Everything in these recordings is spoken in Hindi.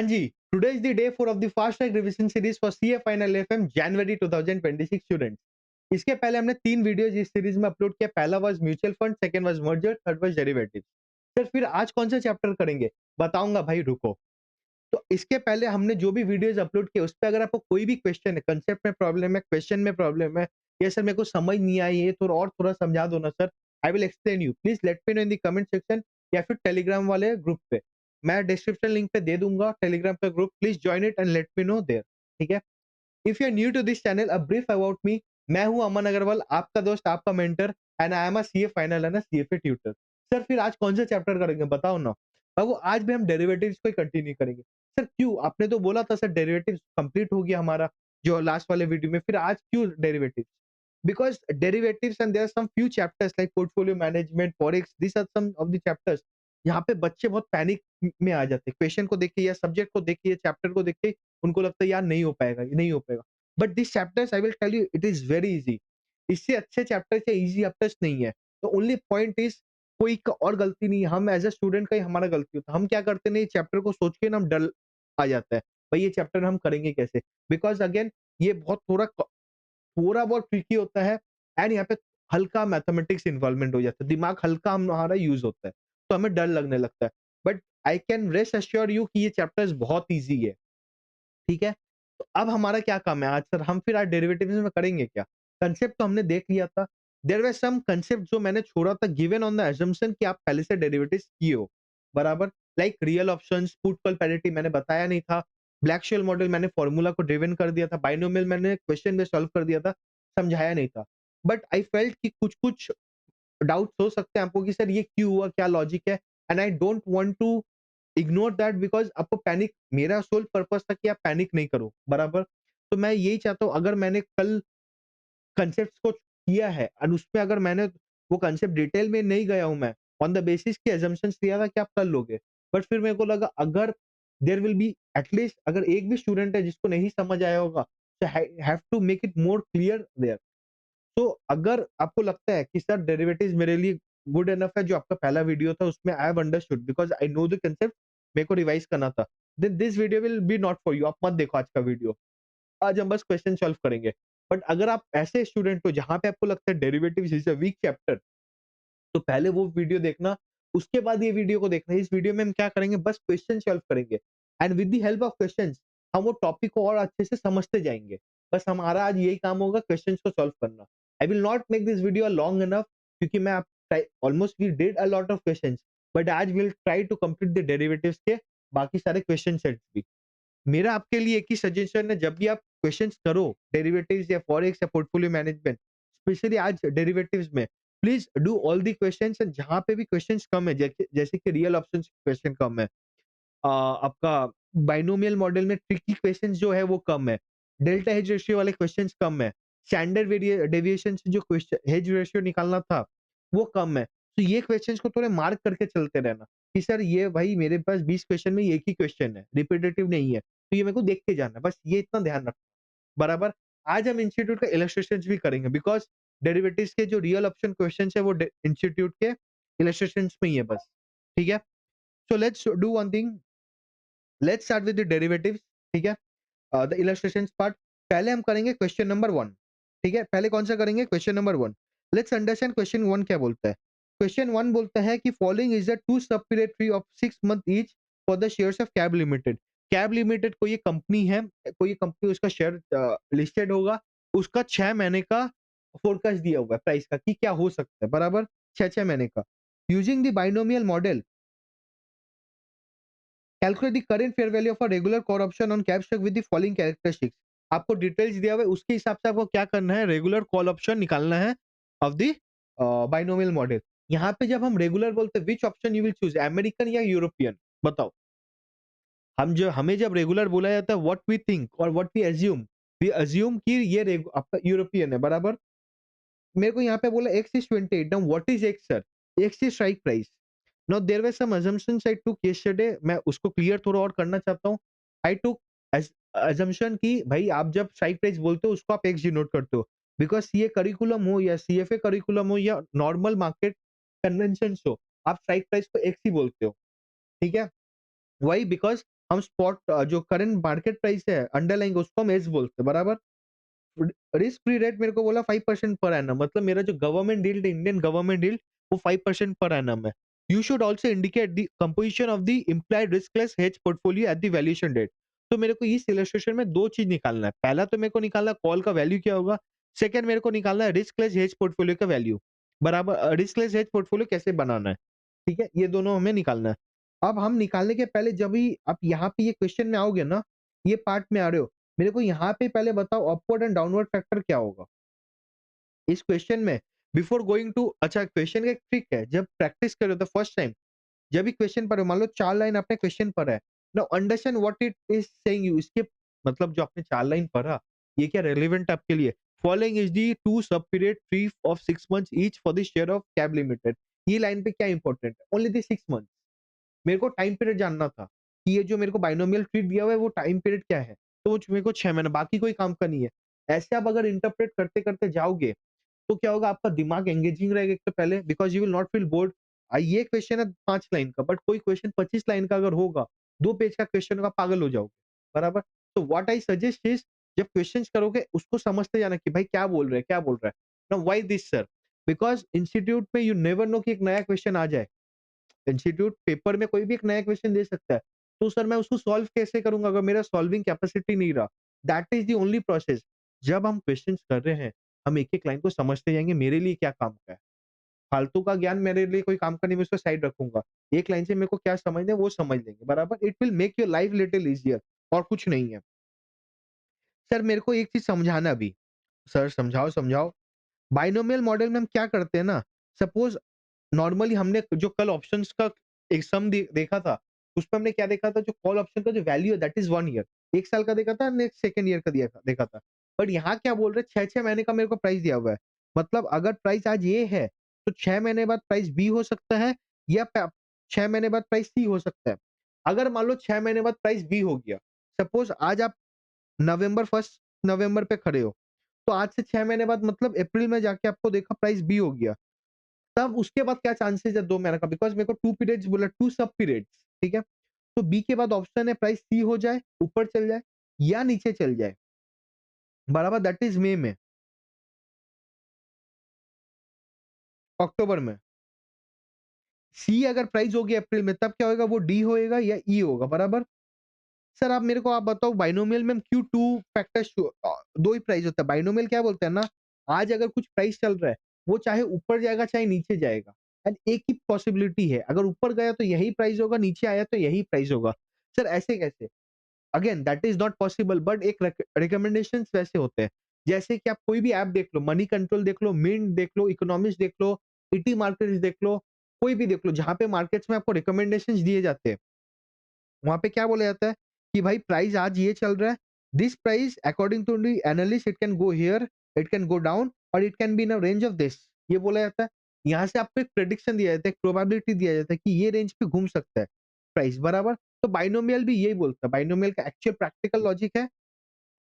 हाँ जी, today is the day 4 of the fast track revision series for CA final FM January 2026 students. इसके पहले हमने 3 वीडियोज़ इस सीरीज़ में अपलोड किया। पहला was mutual fund, second was merger, third was derivatives. Sir फिर आज कौन सा चैप्टर करेंगे? बताऊँगा भाई रुको। तो इसके पहले हमने जो भी वीडियोज़ अपलोड किए उस पे अगर आपको कोई भी क्वेश्चन है, कांसेप्ट में प्रॉब्लम है, क्वेश्चन में प्रॉब्लम है, या सर मेरे को समझ नहीं आई है तो और थोड़ा समझा दो ना sir, I will explain you. Please let me no in the comment section या फिर टेलीग्राम वाले ग्रुप पे। मैं डिस्क्रिप्शन लिंक पे दे दूँगा टेलीग्राम का group, please join it and let me know there. ठीक है? If you are new to this channel, a brief about me. मैं हूँ अमन अग्रवाल, आपका दोस्त, आपका mentor, and I am a CA final and a CFA tutor. Sir फिर आज कौन सा चैप्टर करेंगे बताओ ना? बाबू आज भी हम डेरिवेटिव्स को ही कंटिन्यू करेंगे। सर क्यों? आपने तो बोला था सर डेरिवेटिव्स कंप्लीट हो गया हमारा जो लास्ट वाले वीडियो में, फिर आज क्यों derivatives? Because derivatives and there are some few chapters like portfolio management, forex, these are some of the chapters यहाँ पे बच्चे बहुत पैनिक में आ जाते हैं। क्वेश्चन को देख के या सब्जेक्ट को देख के या चैप्टर को देख के उनको लगता है यार नहीं हो पाएगा, ये नहीं हो पाएगा। But this chapters I will tell you it is very easy. इससे अच्छे चैप्टर्स या ईज़ी चैप्टर्स नहीं है। द ओनली पॉइंट इज़ कोई का और गलती नहीं है, हम एज़ अ स्टूडेंट का ही हमारा गलती होता है। हम क्या करते हैं ना, ये चैप्टर को सोच के ना हम डर आ जाता है। भाई ये चैप्टर हम करेंगे कैसे? बिकॉज़ अगेन ये बहुत थोड़ा बहुत ट्रिकी होता है एंड यहाँ पे हल्का मैथमेटिक्स इन्वॉल्वमेंट हो जाता है, दिमाग हल्का हमारा यूज होता है, तो हमें डर लगने लगता है। But I can rest assure you कि ये चैप्टर्स बहुत ईजी है। ठीक है? तो अब हमारा क्या काम है आज सर, हम फिर आज डेरिवेटिव्स में करेंगे क्या? कांसेप्ट तो हमने देख लिया था। देयर वर सम कांसेप्ट जो मैंने छोड़ा था गिवन ऑन द असम्पशन कि आप पहले से डेरिवेटिव्स किए हो, बराबर? Like real options, put call parity मैंने बताया नहीं था। ब्लैक शेल मॉडल मैंने फॉर्मूला को ड्रिवन कर दिया था। बायनोमियल मैंने क्वेश्चन में सॉल्व कर दिया था, समझाया नहीं था। बट आई फेल्ट कि कुछ-कुछ डाउट्स हो सकते हैं आपको कि सर ये क्यों हुआ, क्या लॉजिक है? And I don't want to ignore that because आपको पैनिक, मेरा सोल पर्पस था कि आप पैनिक नहीं करो, बराबर? तो मैं यही चाहता हूँ अगर मैंने कल कांसेप्ट्स को किया है और उसमें अगर मैंने वो कांसेप्ट डिटेल में नहीं गया हूँ मैं, ऑन द बेसिस कि असम्पशन्स लिया था कि आप कर लोगे। बट फिर मेरे को लगा अगर देयर विल बी एटलीस्ट अगर एक भी स्टूडेंट है जिसको नहीं समझ आया होगा, so I have to make it more clear there. तो अगर आपको लगता है कि सर डेरिवेटिव्स मेरे लिए गुड एनफ है, जो आपका पहला वीडियो था उसमें I have understood because I know the concept, मेरे को रिवाइज करना था, then this video will be not for you. आप मत देखो आज का वीडियो। आज हम बस क्वेश्चन सॉल्व करेंगे। बट अगर आप ऐसे स्टूडेंट हो जहाँ पे आपको लगता है derivatives is a weak chapter, तो पहले वो वीडियो देखना, उसके बाद ये वीडियो को देखना। इस वीडियो में हम क्या करेंगे, बस क्वेश्चन सॉल्व करेंगे and with the help of questions हम वो टॉपिक को और अच्छे से समझते जाएँगे। बस हमारा आज यही काम होगा क्वेश्चंस को सॉल्व करना। I will not make this video long enough क्योंकि मैं आप try almost we did a lot of questions, but आज we will try to complete the derivatives के बाकी सारे क्वेश्चन सेट्स भी। मेरा आपके लिए एक ही सजेशन है, जब भी आप क्वेश्चंस करो डेरिवेटिव्स या फॉरेक्स या पोर्टफोलियो मैनेजमेंट, स्पेशली आज डेरिवेटिव्स में, please do all the questions and जहां पे भी क्वेश्चंस कम है, जैसे जैसे कि रियल ऑप्शंस क्वेश्चन कम है, आपका बाइनोमियल मॉडल में ट्रिकी क्वेश्चंस जो है वो कम है, डेल्टा हेज रेशियो वाले क्वेश्चंस कम है, स्टैंडर्ड डेविएशन से जो क्वेश्चन हेज रेशियो निकालना था वो कम है। तो ये क्वेश्चंस को थोड़े मार्क करके चलते रहना कि सर ये भाई मेरे पास 20 क्वेश्चन में एक ही क्वेश्चन है, रिपीटेटिव नहीं है, तो ये मेरे को देख के जाना है, बस ये इतना ध्यान रखना, बराबर? आज हम इंस्टीट्यूट का इलस्ट्रेशंस भी करेंगे बिकॉज़ डेरिवेटिव्स के जो रियल ऑप्शन क्वेश्चंस है वो इंस्टीट्यूट के इलस्ट्रेशंस में ही है बस। ठीक है? So let's do one thing, let's start with the derivatives. ठीक है? द इलस्ट्रेशंस पार्ट पहले हम करेंगे क्वेश्चन नंबर 1। ठीक है? पहले कौन सा करेंगे? Question number 1। Let's understand question 1 क्या बोलता है। क्वेश्चन 1 बोलता है कि फॉलोइंग इज द टू सब period tree of 6 month each for the shares of cab limited. Cab limited कोई एक कंपनी है, कोई कंपनी, उसका शेयर लिस्टेड होगा, उसका 6 महीने का फोरकास्ट दिया हुआ है प्राइस का कि क्या हो सकता है, बराबर? 6-6 महीने का। Using the binomial model calculate the current fair value of a regular call option on cap stock with the following characteristics. आपको डिटेल्स दिया हुआ है, उसके हिसाब से आपको क्या करना है, रेगुलर कॉल ऑप्शन निकालना है ऑफ द बाइनोमियल मॉडल। यहाँ पे जब हम रेगुलर बोलते हैं, which option you will choose, American या यूरोपियन? बताओ। हमें जब रेगुलर बोला जाता है, व्हाट वी थिंक और व्हाट वी अज्यूम कि ये आपका यूरोपियन है, बराबर? मेरे को यहाँ पे बोला X is 28, now what is X sir? X is strike price. Now there were some assumptions I took yesterday, मैं उसको क्लियर थोड़ा और करना चाहता हूँ। आई टूक assumption कि भाई आप जब स्ट्राइक प्राइस बोलते हो उसको आप एक्स डिनोट करते हो, बिकॉज सीए करिकुलम हो या सीएफए करिकुलम हो या नॉर्मल मार्केट कन्वेंशन हो, आप स्ट्राइक प्राइस को एक्स ही बोलते हो। ठीक है? वाई? बिकॉज हम जो करंट मार्केट प्राइस है अंडरलाइंग उसको हम एस बोलते हैं, बराबर। रिस्क फ्री रेट मेरे को बोला 5% पर एनम, मतलब मेरा जो government yield, Indian government yield, वो 5% पर एनम है। You should also indicate the composition of the implied riskless hedge portfolio at the valuation date. तो मेरे को इस इलस्ट्रेशन में दो चीज निकालना है। पहला तो मेरे को निकालना है कॉल का वैल्यू क्या होगा। सेकंड मेरे को निकालना है रिस्कलेस हेज पोर्टफोलियो का वैल्यू, बराबर। रिस्कलेस हेज पोर्टफोलियो कैसे बनाना है, ठीक है, ये दोनों हमें निकालना है। अब हम निकालने के पहले जब भी आप यहाँ पे ये क्वेश्चन में आओगे ना, ये पार्ट में आ रहे हो, मेरे को यहाँ पे पहले बताओ अपवर्ड एंड डाउनवर्ड फैक्टर क्या होगा इस क्वेश्चन में, बिफोर गोइंग टू। अच्छा, क्वेश्चन का एक ट्रिक है, जब प्रैक्टिस करो तो फर्स्ट टाइम जब भी क्वेश्चन पढ़ो, मान लो 4 लाइन आपने क्वेश्चन पढ़ा है, now understand what it is saying you. इसके मतलब जो आपने 4 लाइन पढ़ा, ये क्या रेलेवेंट है आपके लिए। फॉलोइंग इज दी टू सब period free of 6 months each for the share of cab limited. ये लाइन पे क्या इंपॉर्टेंट है, ओनली द 6 मंथ्स। मेरे को टाइम पीरियड जानना था कि ये जो मेरे को बाइनोमियल ट्रीट दिया हुआ है वो टाइम पीरियड क्या है, तो वो मेरे को 6 महीने, बाकी कोई काम का नहीं है। ऐसे आप अगर इंटरप्रेट करते करते जाओगे तो क्या होगा, आपका दिमाग एंगेजिंग रहेगा एक तो पहले, because you will not feel bored. ये क्वेश्चन है 5 लाइन का, बट कोई क्वेश्चन 25 लाइन का अगर होगा, 2 पेज का क्वेश्चन होगा, पागल हो जाओगे, बराबर। तो व्हाट आई सजेस्ट इज, जब क्वेश्चंस करोगे उसको समझते जाना कि भाई क्या बोल रहे हैं, क्या बोल रहा है। Now why this sir, because institute में यू नेवर नो कि एक नया क्वेश्चन आ जाए। इंस्टीट्यूट पेपर में कोई भी एक नया क्वेश्चन दे सकता है, तो सर मैं उसको सॉल्व कैसे करूंगा अगर मेरा सॉल्विंग कैपेसिटी नहीं रहा। That is the only process. जब हम क्वेश्चन कर रहे हैं, हम एक एक लाइन को समझते जाएंगे, मेरे लिए क्या काम का है। फालतू का ज्ञान मेरे लिए कोई काम का नहीं, मैं उसको साइड रखूंगा। एक लाइन से मेरे को क्या समझना है वो समझ लेंगे, बराबर। It will make your life little easier, और कुछ नहीं है। सर मेरे को एक चीज समझाना भी, सर समझाओ समझाओ। बाइनोमियल मॉडल में हम क्या करते हैं ना, सपोज नॉर्मली हमने जो कल ऑप्शंस का एक सम देखा था, उसमें हमने क्या देखा था, जो कॉल ऑप्शन का जो वैल्यू है दैट इज 1 ईयर, 1 साल का देखा था, नेक्स्ट सेकंड ईयर का दिया था देखा था। बट यहाँ क्या बोल रहे हैं, 6-6 महीने का मेरे को प्राइस दिया हुआ है। मतलब अगर प्राइस आज ये है, तो 6 महीने बाद प्राइस बी हो सकता है, या 6 महीने बाद प्राइस सी हो सकता है। अगर मान लो 6 महीने बाद प्राइस बी हो गया, सपोज आज आप नवंबर 1 नवंबर पे खड़े हो, तो आज से 6 महीने बाद मतलब अप्रैल में जाके आपको देखा प्राइस बी हो गया, तब उसके बाद क्या चांसेस है 2 महीने का, बिकॉज़ मेरे को 2 पीरियड्स बोला, 2 सब पीरियड्स, ठीक है? तो बी के बाद ऑप्शन है प्राइस सी हो जाए, ऊपर चल जाए या नीचे चल जाए, बराबर। दैट इज़ मई में, अक्टूबर में। सी अगर प्राइस हो गया अप्रैल में, तब क्या होएगा, वो डी होएगा या ई होगा, बराबर। सर आप बताओ बाइनोमियल में हम क्यों 2 फैक्टर्स 2 ही प्राइस होता है। बाइनोमियल क्या बोलते हैं ना, आज अगर कुछ प्राइस चल रहा है, वो चाहे ऊपर जाएगा चाहे नीचे जाएगा, एंड एक ही पॉसिबिलिटी है, अगर ऊपर गया तो यही प्राइस होगा, नीचे आया तो यही प्राइस होगा। सर ऐसे कैसे? Again that is not possible, but एक रिकमेंडेशंस वैसे होते हैं। जैसे कि आप कोई भी ऐप देख लो, मनी कंट्रोल देख लो, मिंट देख लो, इकोनॉमिक्स देख लो, ईटी मार्केट्स देख लो, कोई भी देख लो, जहाँ पे मार्केट्स में आपको रिकमेंडेशंस दिए जाते हैं, वहाँ पे क्या बोला जाता है कि भाई प्राइस आज ये चल रहा है, this price according to the analyst it can go here, it can go down, और it can be in a range of this, ये बोला जाता है। यहाँ से आपको एक प्रेडिक्शन दिया जाता है, एक प्रोबेबिलिटी दिया जाता है कि ये रेंज पे घूम सकता है प्राइस, बराबर। तो बाइनोमियल भी यही बोलता है, बाइनोमियल का एक्चुअल प्रैक्टिकल लॉजिक है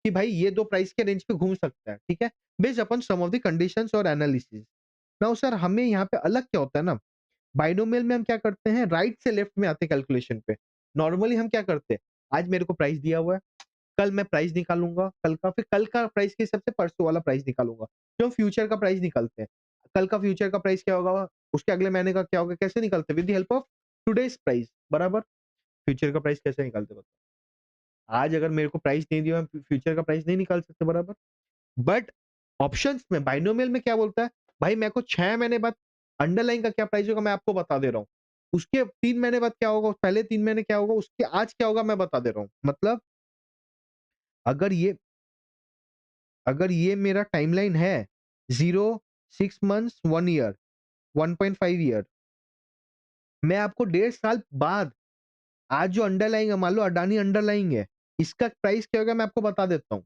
कि भाई ये दो प्राइस के रेंज पे घूम सकता है, ठीक है, based upon some of the conditions और एनालिसिस। नाउ सर हमें यहाँ पे अलग क्या होता है ना, बाइनोमियल में हम क्या करते हैं, राइट से लेफ्ट में आते हैं कैलकुलेशन पे। नॉर्मली हम क्या करते हैं, आज मेरे को प्राइस दिया हुआ है, कल मैं प्राइस निकालूंगा, कल का, फिर कल का प्राइस के हिसाब से परसों वाला प्राइस निकालूंगा, जो फ्यूचर का प्राइस निकालते हैं। कल का फ्यूचर का प्राइस क्या होगा, उसके अगले महीने का क्या होगा, कैसे निकालते हैं, with the help of today's price, बराबर। फ्यूचर का प्राइस कैसे निकालते हैं बताओ? आज अगर मेरे को प्राइस नहीं दिया, मैं फ्यूचर का प्राइस नहीं निकाल सकते, बराबर। बट ऑप्शंस में बाइनोमियल में क्या बोलता है, भाई मेरे को 6 महीने बाद अंडरलाइन का क्या प्राइस होगा मैं आपको बता दे रहा हूँ। उसके 3 महीने बाद क्या होगा, पहले 3 महीने क्या होगा, उसके आज क्या होगा मैं बता दे रहा हूँ। मतलब अगर ये मेरा टाइमलाइन है 0, 6 मंथ्स, 1 ईयर, 1.5 ईयर, मैं आपको 1.5 साल बाद आज जो अंडरलाइंग है, मान लो अडानी अंडरलाइंग है, इसका प्राइस क्या होगा मैं आपको बता देता हूँ।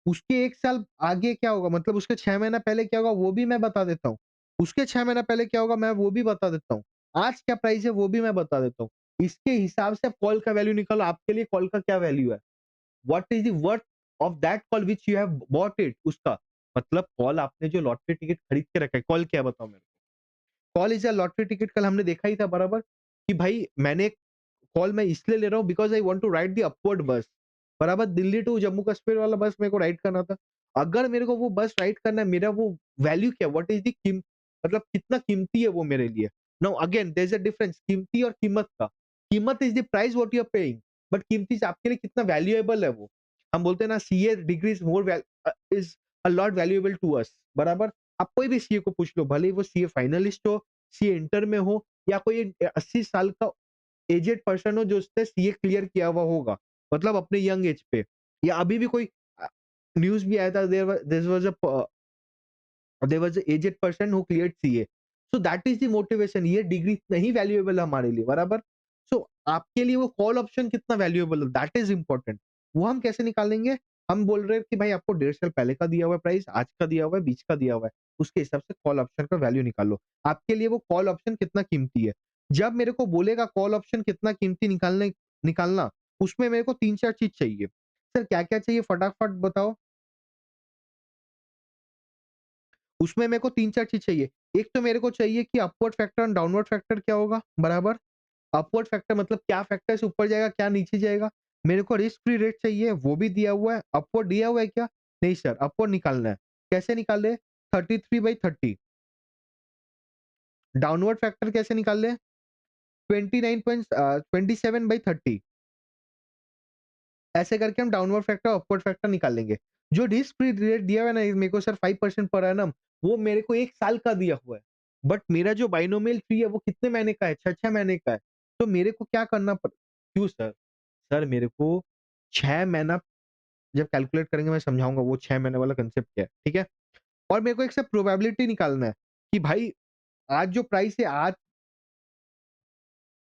उसके 1 साल आगे क्या होगा, मतलब उसके 6 महीना पहले क्या होगा वो भी मैं बता देता हूँ। उसके 6 महीना पहले क्या होगा मैं वो भी बता देता हूँ। आज क्या प्राइस है वो भी मैं बता देता हूँ। इसके हिसाब से आप कॉल का वैल्यू निकालो, आपके लिए कॉल का क्या वैल्यू है? What is the worth of that call which you have bought it, उसका मतलब कॉल आपने जो लॉटरी टिकट खरीद के रखा है, कॉल क्या है बताओ मेरे को? Call is a lottery ticket, कल हमने देखा ही था, बराबर, कि भाई मैंने कॉल मैं इसलिए ले रहा हूँ because I want to ride the upward bus, बराबर? दिल्ली टू जम्मू कश्मीर वाला बस मेरे को राइड करना था। अगर मेरे को वो बस राइड करना है, मेरा वो वैल्यू क्या है? व्हाट इज़ द मतलब कितना कीमती है वो मेरे लिए? Now again there is a difference कीमती और कीमत का। कीमत is the price what you are paying, but कीमती से आपके लिए कितना वैल्यूएबल है वो। हम बोलते हैं ना CA degree is a lot valuable to us, बराबर? आप कोई भी सीए को पूछ लो, भले ही वो सीए फाइनलिस्ट हो, सीए इंटर में हो या कोई 80 साल का एजेड पर्सन हो जो उसने सीए क्लियर किया हुआ होगा, मतलब अपने यंग एज पे, या अभी भी कोई न्यूज़ भी आया था there was a aged person who cleared CA. So that is the motivation, ये डिग्री इतना ही वैल्यूएबल है हमारे लिए, बराबर? सो आपके लिए वो कॉल ऑप्शन कितना वैल्यूएबल है, दैट इज़ इम्पोर्टेंट। वो हम कैसे निकालेंगे? हम बोल रहे हैं कि भाई आपको 1.5 साल पहले का दिया हुआ है प्राइस, आज का दिया हुआ है, बीच का दिया हुआ है। उसके हिसाब से कॉल ऑप्शन का वैल्यू निकालो। आपके लिए वो कॉल ऑप्शन कितना कीमती है। जब मेरे को बोलेगा कॉल ऑप्शन कितना कीमती निकालना, उसमें मेरे को 3-4 चीज़ चाहिए। सर क्या-क्या चाहिए फटाफट बताओ? उसमें मेरे को 3-4 चीज़ चाहिए। एक तो मेरे को चाहिए कि अपवर्ड फैक्टर और डाउनवर्ड फैक्टर क्या होगा, बराबर? अपवर्ड फैक्टर मतलब क्या फैक्टर से ऊपर जाएगा, क्या नीचे जाएगा। मेरे को रिस्क फ्री रेट चाहिए, वो भी दिया हुआ है। अपवर्ड दिया हुआ है क्या? नहीं सर, अपवर्ड निकालना है। कैसे निकाले? 33/30। डाउनवर्ड फैक्टर कैसे निकाल लें? 27/30। ऐसे करके हम डाउनवर्ड फैक्टर, अपवर्ड फैक्टर निकाल लेंगे। जो रिस्क फ्री रेट दिया हुआ है ना मेरे को सर 5% पर एनम, वो मेरे को 1 साल का दिया हुआ है। बट मेरा जो बायनोमियल ट्री है वो कितने महीने का है? 6-6 महीने का है। तो मेरे को क्या करना पड़ क्यों सर? सर मेरे को 6 महीना जब कैलकुलेट करेंगे मैं समझाऊँगा वो 6 महीने वाला कांसेप्ट क्या है, ठीक है? और मेरे को एक से प्रोबेबिलिटी निकालना है कि भाई आज जो प्राइस है,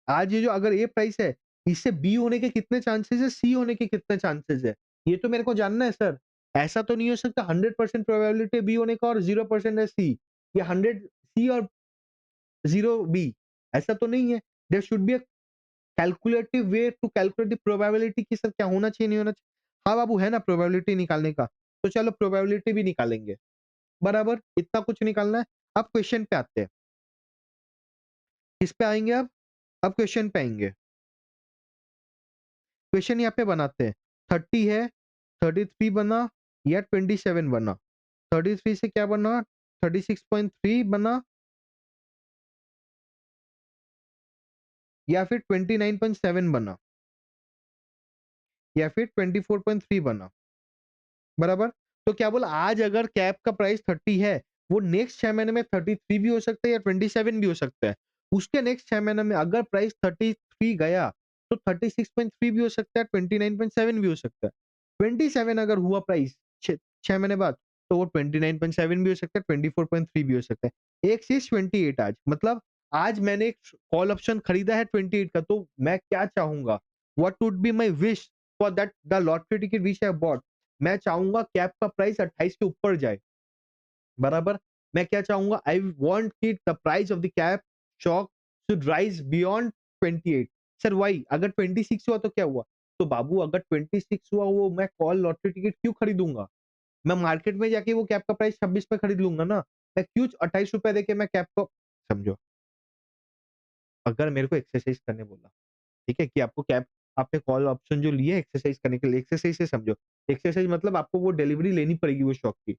आज ये जो अगर ये प्राइस है, इससे बी होने के कितने चांसेस है, सी होने के कितने चांसेस है, ये तो मेरे को जानना है सर। ऐसा तो नहीं हो सकता 100% प्रोबेबिलिटी बी होने का और 0% है सी, या 100 सी और 0 बी, ऐसा तो नहीं है। There should be a calculative way to calculate the probability कि सर क्या होना चाहिए, नहीं होना चाहिए। हाँ बाबू, है ना प्रोबेबिलिटी निकालने का, तो चलो प्रोबेबिलिटी भी निकालेंगे, बराबर? इतना कुछ निकालना है। अब क्वेश्चन पे आते हैं। किस पे आएँगे अब? अब क्वेश्चन पे आएँगे। क्वेश्चन यहाँ पे बनाते हैं। 30 है, 33 बना या 27 बना? 33 से क्या बना? 36.3 बना या फिर 29.7 बना या फिर 24.3 बना, बराबर? तो क्या बोला, आज अगर कैप का प्राइस 30 है, वो नेक्स्ट 6 महीने में 33 भी हो सकता है या 27 भी हो सकता है। उसके नेक्स्ट 6 महीने में अगर प्राइस 33 गया, तो 36.3 भी हो सकता है, 29.7 भी हो सकता है। 27 अगर हुआ प्राइस 6 महीने बाद, तो वो 29.7 भी हो सकता है, 24.3 भी हो सकता है। एक चीज़ 28 आज, मतलब आज मैंने एक कॉल ऑप्शन खरीदा है 28 का, तो मैं क्या चाहूँगा? What would be my wish for that the lottery ticket which I have bought? मैं चाहूँगा कैप का प्राइस 28 के ऊपर जाए, बराबर? मैं क्या चाहूँगा? आई वांट कि the price of the cap stock should rise beyond 28। Sir why? अगर 26 हुआ तो क्या हुआ? तो बाबू अगर 26 हुआ, वो मैं कॉल लॉटरी टिकट क्यों खरीदूँगा? मैं मार्केट में जाके वो कैप का प्राइस 26 पे खरीद लूँगा ना। मैं क्यों ₹28 देके मैं कैप को समझो, अगर मेरे को एक्सरसाइज़ करने बोला, ठीक है? कि आपको कैप, आपने कॉल ऑप्शन जो लिए एक्सरसाइज़ करने के लिए, एक्सरसाइज़ से समझो। एक्सरसाइज़ मतलब आपको वो डिलीवरी लेनी पड़ेगी वो स्टॉक की।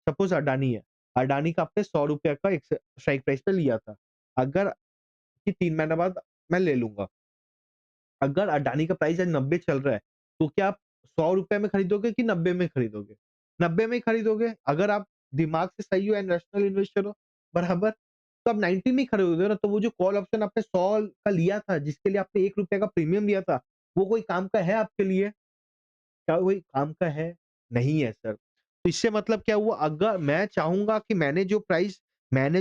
सपोज़ अडानी है, अडानी का आपने ₹100 का एक स्ट्राइक प्राइस पे लिया था। अगर कि 3 महीने बाद मैं ले लूँगा। अगर अडानी का प्राइस आज 90 चल रहा है, तो क्या आप ₹100 में खरीदोगे कि 90 में खरीदोगे? 90 में ही खरीदोगे। अगर आप दिमाग से सही हो एंड रैशनल इन्वेस्टर हो, बराबर? तो आप 90 में ही खरीदोगे ना, तो वो जो कॉल ऑप्शन आपने 100 का लिया था, जिसके लिए आपने ₹1 का प्रीमियम दिया था, वो कोई काम का है आपके लिए? क्या वही काम का है? नहीं है सर। तो इससे मतलब क्या हुआ, अगर मैं चाहूँगा कि मैंने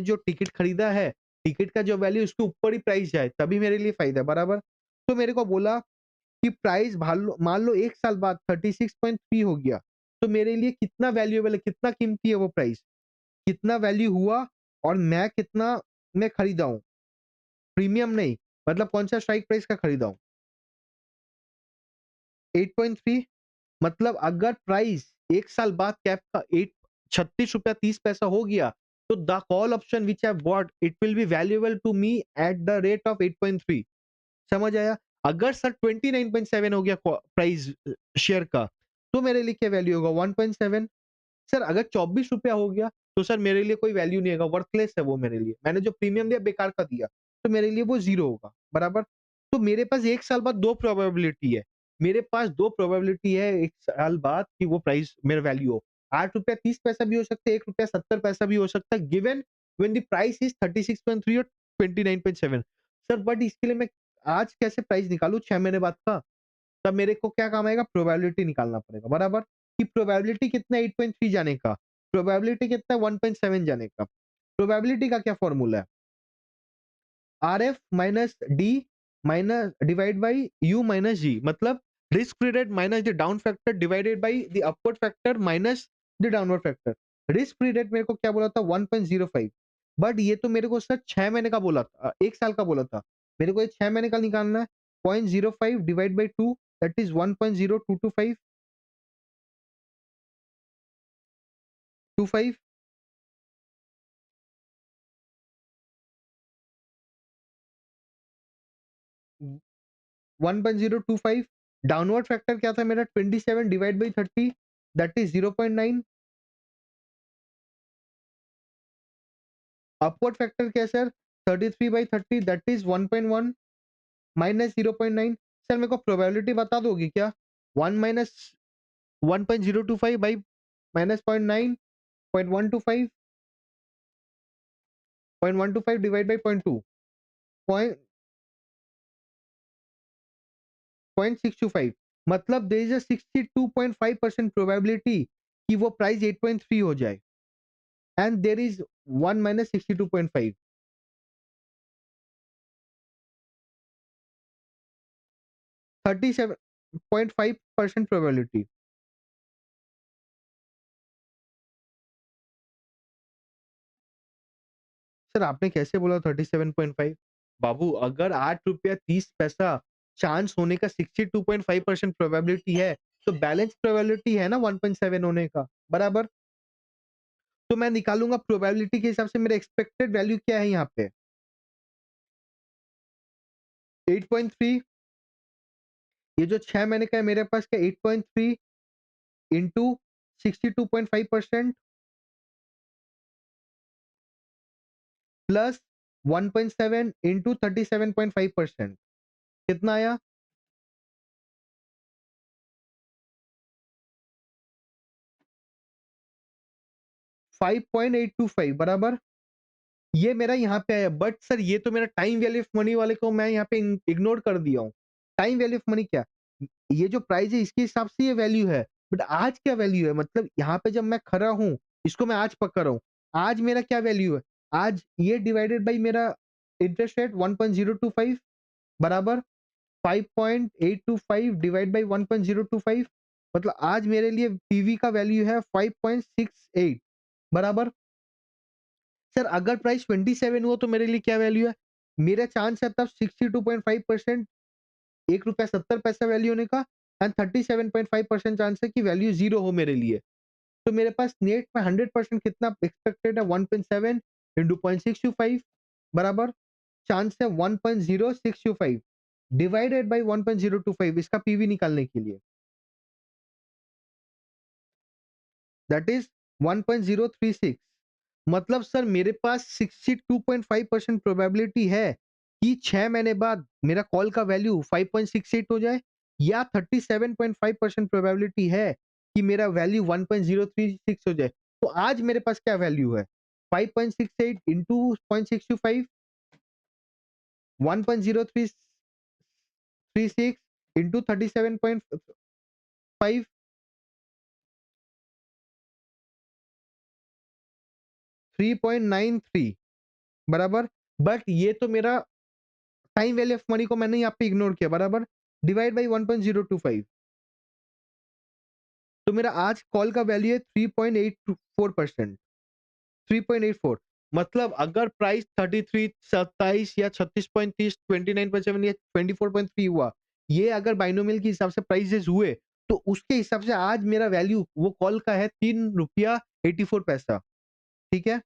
जो टिकट खरीदा है, टिकट का जो वैल्यू उसके ऊपर ही प्राइस जाए, तभी मेरे लिए फ़ायदा है, बराबर? तो मेरे को बोला कि प्राइस मान लो 1 साल बाद 36.3 हो गया, तो मेरे लिए कितना वैल्यूएबल है, कितना कीमती है वो प्राइस? कितना वैल्यू हुआ और मैं कितना में खरीदा हूँ? प्रीमियम नहीं, मतलब कौन-सा स्ट्राइक प्राइस का खरीदा हूँ? 8.3, मतलब अगर प्राइस 1 साल बाद कैप का 8 ₹36.30 हो गया, तो the call option which I bought it will be valuable to me at the rate of 8.3। समझ आया? अगर सर 29.7 हो गया प्राइस शेयर का, तो मेरे लिए क्या वैल्यू होगा? 1.7। सर अगर 24 रुपया हो गया, तो सर मेरे लिए कोई वैल्यू नहीं होगा, वर्थलेस है वो मेरे लिए। मैंने जो प्रीमियम दिया बेकार का दिया, तो मेरे लिए वो 0 होगा, बराबर? तो मेरे पास 1 साल बाद 2 प्रोबेबिलिटी है। मेरे पास 2 प्रोबेबिलिटी है 1 साल बाद कि वो प्राइस मेरा वैल्यू हो। ₹8.30 भी हो सकता है, ₹1.70 भी हो सकता है, given when the price is 36.3 और 29.7। सर बट इसके लिए मैं आज कैसे प्राइस निकालूँ 6 महीने बाद का? तब मेरे को क्या काम आएगा? प्रोबेबिलिटी निकालना पड़ेगा, बराबर? कि प्रोबेबिलिटी कितना है 8.3 जाने का, प्रोबेबिलिटी कितना है 1.7 जाने का। प्रोबेबिलिटी का क्या फॉर्मूला है? RF minus D minus divide by U minus G, मतलब risk free rate minus the down factor divided by the upward factor minus the downward factor. Risk free rate मेरे को क्या बोला था? 1.05, बट ये तो मेरे को सर 6 महीने का बोला था, 1 साल का बोला था। मेरे को ये 6 महीने का निकालना है। 0.05 divide by 2 that is 1.0225 25 1.025। Downward factor क्या था मेरा? 27 divide by 30 that is 0.9। Upward factor क्या है sir? 33 by 30 that is 1.1 minus 0.9। Sir मेरे को प्रोबेबिलिटी बता दोगे क्या? 1 minus 1.025 by minus 0.9 0.125 0.125 divide by 0.2 0.625, मतलब देयर इज अ 62.5% प्रोबेबिलिटी कि वो प्राइस 8.3 हो जाए, and there is 1 minus 62.5, 37.5% probability. Sir आपने कैसे बोला 37.5? बाबू अगर ₹8.30 चांस होने का 62.5% प्रोबेबिलिटी है, तो बैलेंस प्रोबेबिलिटी है ना 1.7 होने का, बराबर? तो मैं निकालूँगा प्रोबेबिलिटी के हिसाब से मेरा एक्सपेक्टेड वैल्यू क्या है यहाँ पे? 8.3, ये जो 6 महीने का है मेरे पास क्या 8.3 इंटू 62.5% प्लस 1.7 इंटू 37.5%, कितना आया? 5.825, बराबर? ये मेरा यहाँ पे आया, बट सर ये तो मेरा टाइम वैल्यू ऑफ मनी वाले को मैं यहाँ पे इग्नोर कर दिया हूँ। टाइम वैल्यू ऑफ मनी क्या? ये जो प्राइस है इसके हिसाब से ये वैल्यू है, बट आज क्या वैल्यू है? मतलब यहाँ पे जब मैं खड़ा हूँ, इसको मैं आज पकड़ रहा हूँ, आज मेरा क्या वैल्यू है? आज ये डिवाइडेड बाई मेरा इंटरेस्ट रेट 1.025 बराबर 5.825 डिवाइड बाई 1.025, मतलब आज मेरे लिए पीवी का वैल्यू है 5.68, बराबर? सर अगर प्राइस 27 हुआ तो मेरे लिए क्या वैल्यू है? मेरा चांस है तब 62.5% ₹1.70 वैल्यू होने का, एंड 37.5% चांस है कि वैल्यू 0 हो मेरे लिए। तो मेरे पास नेट में 100% कितना एक्सपेक्टेड है? 1.7 इंटू 0.625 बराबर चांस है 1.0625 डिवाइडेड बाई 1.025, इसका पीवी निकालने के लिए दैट इज 1.036। मतलब सर मेरे पास 62.5% प्रोबेबिलिटी है कि 6 महीने बाद मेरा कॉल का वैल्यू 5.68 हो जाए, या 37.5% प्रोबेबिलिटी है कि मेरा वैल्यू 1.036 हो जाए। तो आज मेरे पास क्या वैल्यू है? 5.68 इंटू 0.625 1.036 इंटू 37.5 3.93 बराबर। बट ये तो मेरा टाइम वैल्यू ऑफ मनी को मैंने यहाँ पे इग्नोर किया, बराबर? डिवाइड बाई 1.025, तो मेरा आज कॉल का वैल्यू है 3.84%, 3.84। मतलब अगर प्राइस 33, 27 या 36.30, 29.7 या 24.3 हुआ, ये अगर बाइनोमियल के हिसाब से प्राइसेस हुए, तो उसके हिसाब से आज मेरा वैल्यू वो कॉल का है ₹3.84, ठीक है?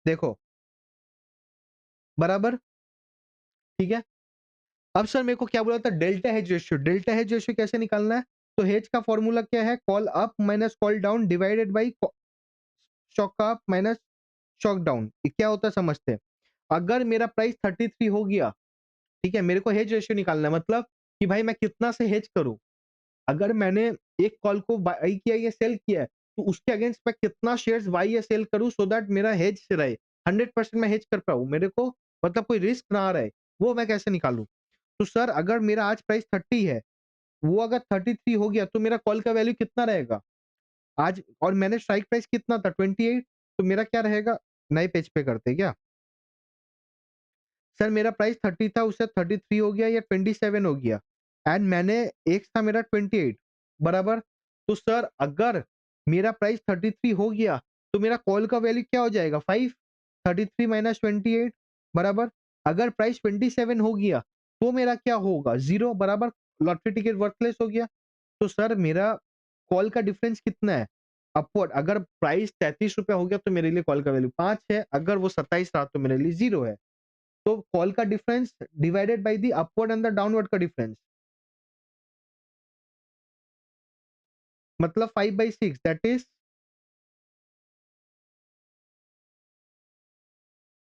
देखो, बराबर, ठीक है? अब सर मेरे को क्या बोला था, delta hedge ratio. Delta hedge ratio कैसे निकालना है? तो हेज का फॉर्मूला क्या है, call up minus call down divided by shock up minus shock down. क्या होता है समझते हैं। अगर मेरा प्राइस 33 हो गया, ठीक है, मेरे को हेज रेशियो निकालना है, मतलब कि भाई मैं कितना से हेज करूं। अगर मैंने एक कॉल को बाई किया या सेल किया है, तो उसके अगेंस्ट मैं कितना शेयर्स बाई या सेल करूं सो दैट मेरा हेज रहे, 100% मैं हेज कर पाऊं, मेरे को मतलब कोई रिस्क ना रहे, वो मैं कैसे निकालूं। तो सर अगर मेरा आज प्राइस 30 है, वो अगर 33 हो गया तो मेरा कॉल का वैल्यू कितना रहेगा आज, और मैंने स्ट्राइक प्राइस कितना था 28, तो मेरा क्या रहेगा, नए पेज पे करते हैं क्या। सर मेरा प्राइस 30 था, उससे 33 हो गया या 27 हो गया, एंड मैंने एक था मेरा 28 बराबर। तो सर अगर मेरा प्राइस 33 हो गया तो मेरा कॉल का वैल्यू क्या हो जाएगा 5, 33 माइनस 28 बराबर। अगर प्राइस 27 हो गया तो मेरा क्या होगा, जीरो बराबर, लॉटरी टिकट वर्थलेस हो गया। तो सर मेरा कॉल का डिफरेंस कितना है, अपवर्ड। अगर प्राइस 33 रुपया हो गया तो मेरे लिए कॉल का वैल्यू 5 है, अगर वो 27 रहा तो मेरे लिए 0 है। तो कॉल का difference divided by the upward and the downward का डिफरेंस, मतलब 5/6 दैट इज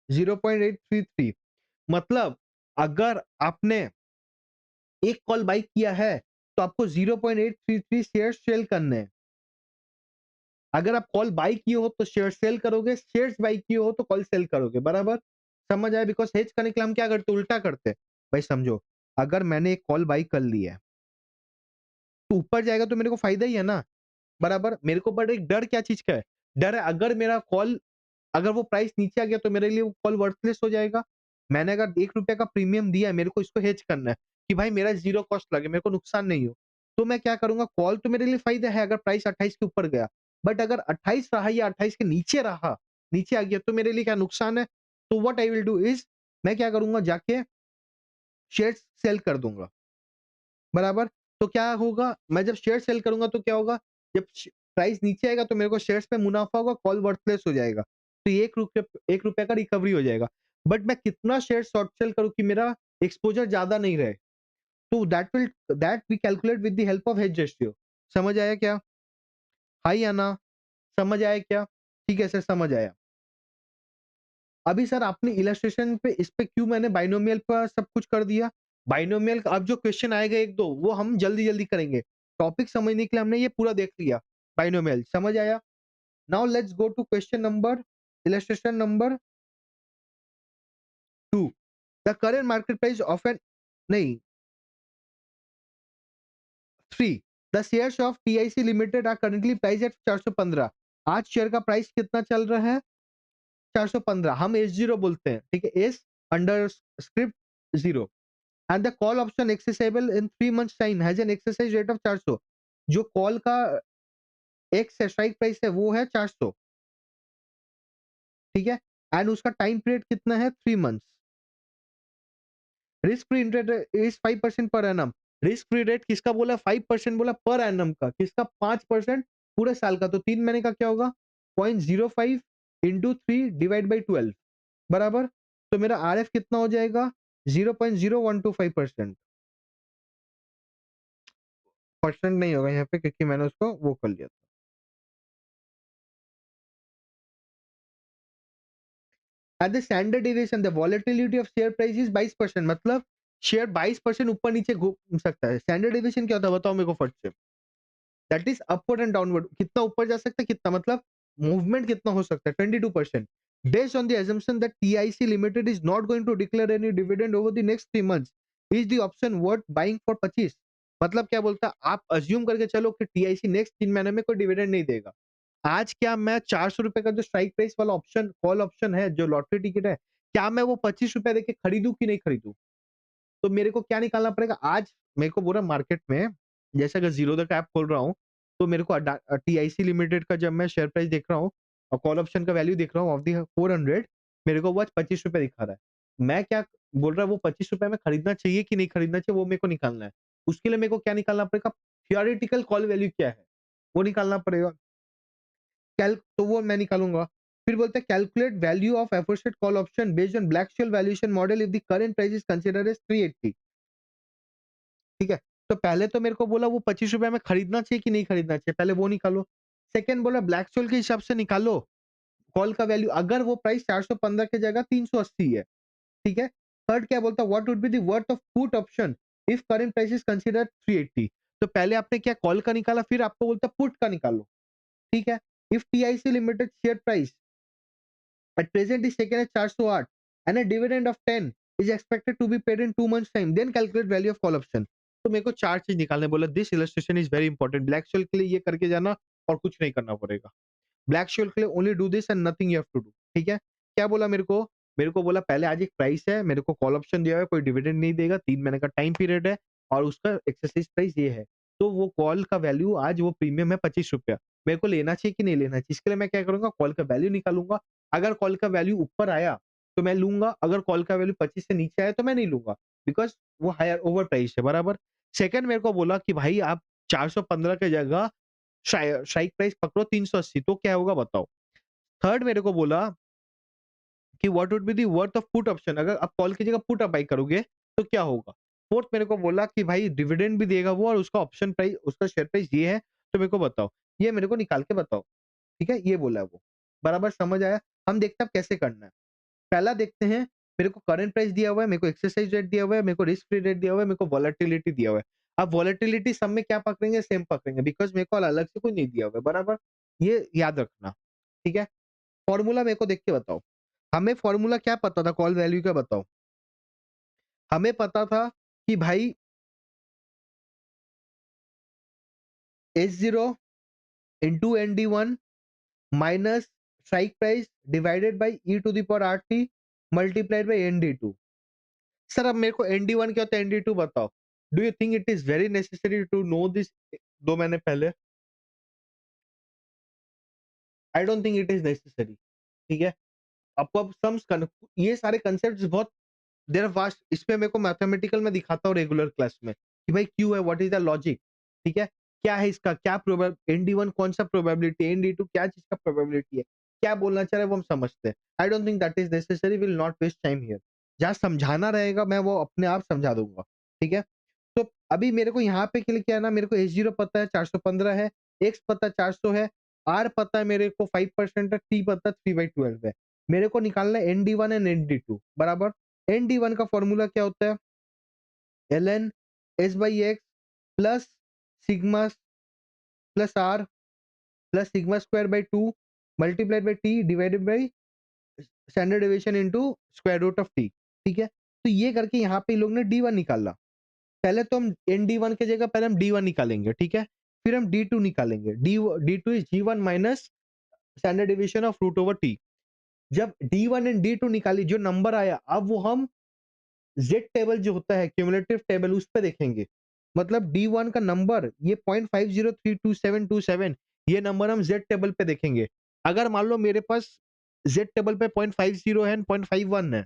0.833। मतलब अगर आपने एक कॉल बाई किया है तो आपको 0.833 शेयर सेल करने हैं। अगर आप कॉल बाई किए हो तो शेयर सेल करोगे, शेयर्स बाई किए हो तो कॉल सेल करोगे बराबर। समझ आया, बिकॉज हेज करने के लिए हम क्या करते, उल्टा करते। भाई समझो, अगर मैंने एक कॉल बाई कर ली है तो ऊपर जाएगा तो मेरे को फायदा ही है ना, बराबर। मेरे को बट एक डर क्या चीज का है, डर है अगर मेरा कॉल, अगर वो प्राइस नीचे आ गया तो मेरे लिए वो कॉल वर्थलेस हो जाएगा। मैंने अगर 1 रुपए का प्रीमियम दिया है, मेरे को इसको हेज करना है कि भाई मेरा जीरो कॉस्ट लगे, मेरे को नुकसान नहीं हो, तो मैं क्या करूंगा, कॉल तो मेरे लिए फायदा है अगर प्राइस 28 के ऊपर गया, बट अगर 28 रहा या 28 के नीचे रहा, नीचे आ गया तो मेरे लिए क्या नुकसान है। तो what I will do is, मैं क्या करूंगा, जाके शेयर सेल कर दूंगा बराबर। तो क्या होगा, मैं जब शेयर सेल करूंगा तो क्या होगा, जब प्राइस नीचे आएगा तो मेरे को शेयर्स पे मुनाफा होगा, कॉल वर्थलेस हो जाएगा, तो ये 1 रुपए का रिकवरी हो जाएगा। बट मैं कितना शेयर शॉर्ट सेल करूं कि मेरा एक्सपोजर ज्यादा नहीं रहे, तो that we calculate with the help of hedge ratio. समझ आया क्या, हाँ या ना, समझ आया क्या, ठीक है सर समझ आया। अभी सर आपने इलस्ट्रेशन पे इस पे क्यों मैंने बाइनोमियल पर सब कुछ कर दिया। बाइनोमियल अब जो क्वेश्चन आएगा एक दो वो हम जल्दी जल्दी करेंगे, टॉपिक समझने के लिए हमने ये पूरा देख लिया। बाइनोमियल समझ आया। Now let's go to question number, illustration number 2। The current market price of an, नहीं, 3। The shares of TIC limited are currently priced at 415। आज शेयर का प्राइस कितना चल रहा है, 415। हम एस जीरो बोलते हैं, ठीक है, S under script zero. And the call option accessible in 3 months time has an exercise rate of 400। जो कॉल का एक स्ट्राइक प्राइस है वो है 400, ठीक है, एंड उसका टाइम पीरियड कितना है 3 months। Risk free interest is 5% per annum. Risk free rate किसका बोला, 5% बोला पर एनम का, किसका 5% पूरे साल का, तो 3 महीने का क्या होगा 0.05 इंटू 3 डिवाइड बाई 12 बराबर। तो मेरा आर एफ कितना हो जाएगा 0.0125%। परसेंट नहीं होगा यहाँ पे क्योंकि मैंने उसको वो कर लिया था। At the standard deviation the volatility of share price is 22%। मतलब शेयर 22% ऊपर नीचे घूम सकता है। स्टैंडर्ड डेविएशन क्या होता है बताओ मेरे को फट से। That is upward and downward, कितना ऊपर जा सकता है कितना, मतलब मूवमेंट कितना हो सकता है 22%। Based on the assumption that TIC Limited is not going to declare any dividend over the next 3 months, is the option worth buying for 25। मतलब क्या बोलता है, आप अज्यूम करके चलो कि टीआईसी नेक्स्ट 3 महीने में कोई डिविडेंड नहीं देगा। आज क्या मैं 400 रुपए का जो स्ट्राइक प्राइस वाला ऑप्शन, कॉल ऑप्शन है, जो लॉटरी टिकट है, क्या मैं वो 25 रुपए देके खरीदूं कि नहीं खरीदूं। तो मेरे को क्या निकालना पड़ेगा, आज मेरे को पूरा मार्केट में, जैसे अगर जीरोधा का ऐप खोल रहा हूँ तो मेरे को टीआईसी लिमिटेड का जब मैं शेयर प्राइस देख रहा हूँ और कॉल ऑप्शन का वैल्यू देख रहा हूँ ऑफ दी 400, मेरे को वो 25 रुपए दिखा रहा है। मैं क्या बोल रहा है, वो 25 रुपए में खरीदना चाहिए कि नहीं खरीदना चाहिए वो मेरे को निकालना है। उसके लिए मेरे को क्या निकालना पड़ेगा, थियोरेटिकल कॉल वैल्यू क्या है वो निकालना पड़ेगा। तो वो मैं निकालूंगा। फिर बोलते हैं calculate value of aforesaid call option based on Black Scholes valuation model if the current price is considered as 380। ठीक है? तो पहले तो मेरे को बोला वो ₹25 में खरीदना चाहिए कि नहीं खरीदना चाहिए, पहले वो निकालो। सेकंड बोला ब्लैक सोल के हिसाब से निकालो, कॉल का वैल्यू अगर वो प्राइस 415 की जगह 380 है, ठीक है? थर्ड क्या बोलता है what would be the worth of put option if current price is considered 380। तो पहले आपने क्या कॉल का निकाला, फिर आपको बोलता है पुट का निकालो, ठीक है? If TIC limited share price at present is taken as 408 and a dividend of 10 is expected to be paid in 2 months time, then calculate value of call option। तो मेरे को चार चीज निकालने बोला, this illustration is very important, Black Scholes के लिए ये करके जाना और कुछ नहीं करना पड़ेगा। ब्लैक शेल के लिए only do this and nothing you have to do, ठीक है? क्या बोला मेरे को बोला पहले आज एक प्राइस है, मेरे को कॉल ऑप्शन दिया हुआ है, कोई डिविडेंड नहीं देगा, 3 महीने का टाइम पीरियड है और उसका एक्सरसाइज प्राइस ये है। तो वो कॉल का वैल्यू आज वो प्रीमियम है ₹25। मेरे को लेना चाहिए कि नहीं लेना चाहिए? इसके लिए मैं क्या करूंगा, कॉल का वैल्यू निकालूंगा। अगर कॉल का वैल्यू ऊपर आया तो मैं लूंगा, अगर कॉल का वैल्यू 25 से नीचे आया तो मैं नहीं लूंगा, बिकॉज वो हायर ओवर प्राइस है, बराबर। सेकंड मेरे को बोला कि भाई आप 415 की जगह स्ट्राइक प्राइस पकड़ो 380, तो क्या होगा बताओ। थर्ड मेरे को बोला कि what would be the worth of put option, अगर आप कॉल की जगह पुट बाई करोगे तो क्या होगा। फोर्थ मेरे को बोला कि भाई डिविडेंड भी देगा वो और उसका ऑप्शन प्राइस, उसका शेयर प्राइस ये है, तो मेरे को बताओ, ये मेरे को निकाल के बताओ, ठीक है? ये बोला है वो, बराबर समझ आया। हम देखते हैं अब कैसे करना है। पहला देखते हैं, मेरे को करंट प्राइस दिया हुआ है, मेरे को एक्सरसाइज रेट दिया हुआ है, मेरे को रिस्क फ्री रेट दिया हुआ है, मेरे को वॉलेटिलिटी दिया हुआ है। अब वॉलेटिलिटी सब में क्या पकड़ेंगे, सेम पकड़ेंगे, बिकॉज मेरे को अलग से कोई नहीं दिया हुआ है, बराबर। ये याद रखना, ठीक है? फॉर्मूला मेरे को देख के बताओ। हमें फॉर्मूला क्या पता था कॉल वैल्यू का, बताओ। हमें पता था कि भाई S0 into ND1 minus strike price divided by E⁻RT multiplied by ND2। Sir अब मेरे को ND1 क्या होता है, ND2 बताओ। Do you think it is very necessary to know this 2 महीने पहले? I don't think it is necessary, ठीक है? आपको अब सम्स ये सारे कंसेप्ट बहुत देयर आर वास्ट, इसमें मेरे को मैथमेटिकल में दिखाता हूँ रेगुलर क्लास में कि भाई क्यों है, व्हाट इज द लॉजिक, ठीक है? क्या है इसका, क्या प्रोबेब ND1 कौन सा प्रोबेबिलिटी है, ND2 क्या चीज का प्रोबेबिलिटी है, क्या बोलना चाह रहे हैं वो हम समझते हैं। I don't think that is necessary, will not waste time here. जहाँ समझाना रहेगा मैं वो अपने आप समझा दूंगा, ठीक है? तो अभी मेरे को यहाँ पे के लिए क्या है ना, मेरे को S0 पता है 415 है, X पता है 400 है, R पता है मेरे को 5% है, T पता है 3/12 है। मेरे को निकालना है ND1 एंड ND2, बराबर। ND1 का फॉर्मूला क्या होता है, ln S/X plus sigma plus R plus sigma square by 2 multiplied by T divided by standard deviation into square root of T, ठीक है? तो ये करके यहाँ पे लोग ने D1 निकाला। पहले तो हम ND1 की जगह पहले हम D1 निकालेंगे, ठीक है? फिर हम D2 निकालेंगे। D2 इज G1 minus standard deviation of root over T। जब D1 एंड D2 निकाली, जो नंबर आया, अब वो हम जेड टेबल जो होता है क्यूमुलेटिव टेबल उस पे देखेंगे। मतलब D1 का नंबर ये 0.50322727, ये नंबर हम जेड टेबल पे देखेंगे। अगर मान लो मेरे पास जेड टेबल पे 0.50 है, 0.51 है,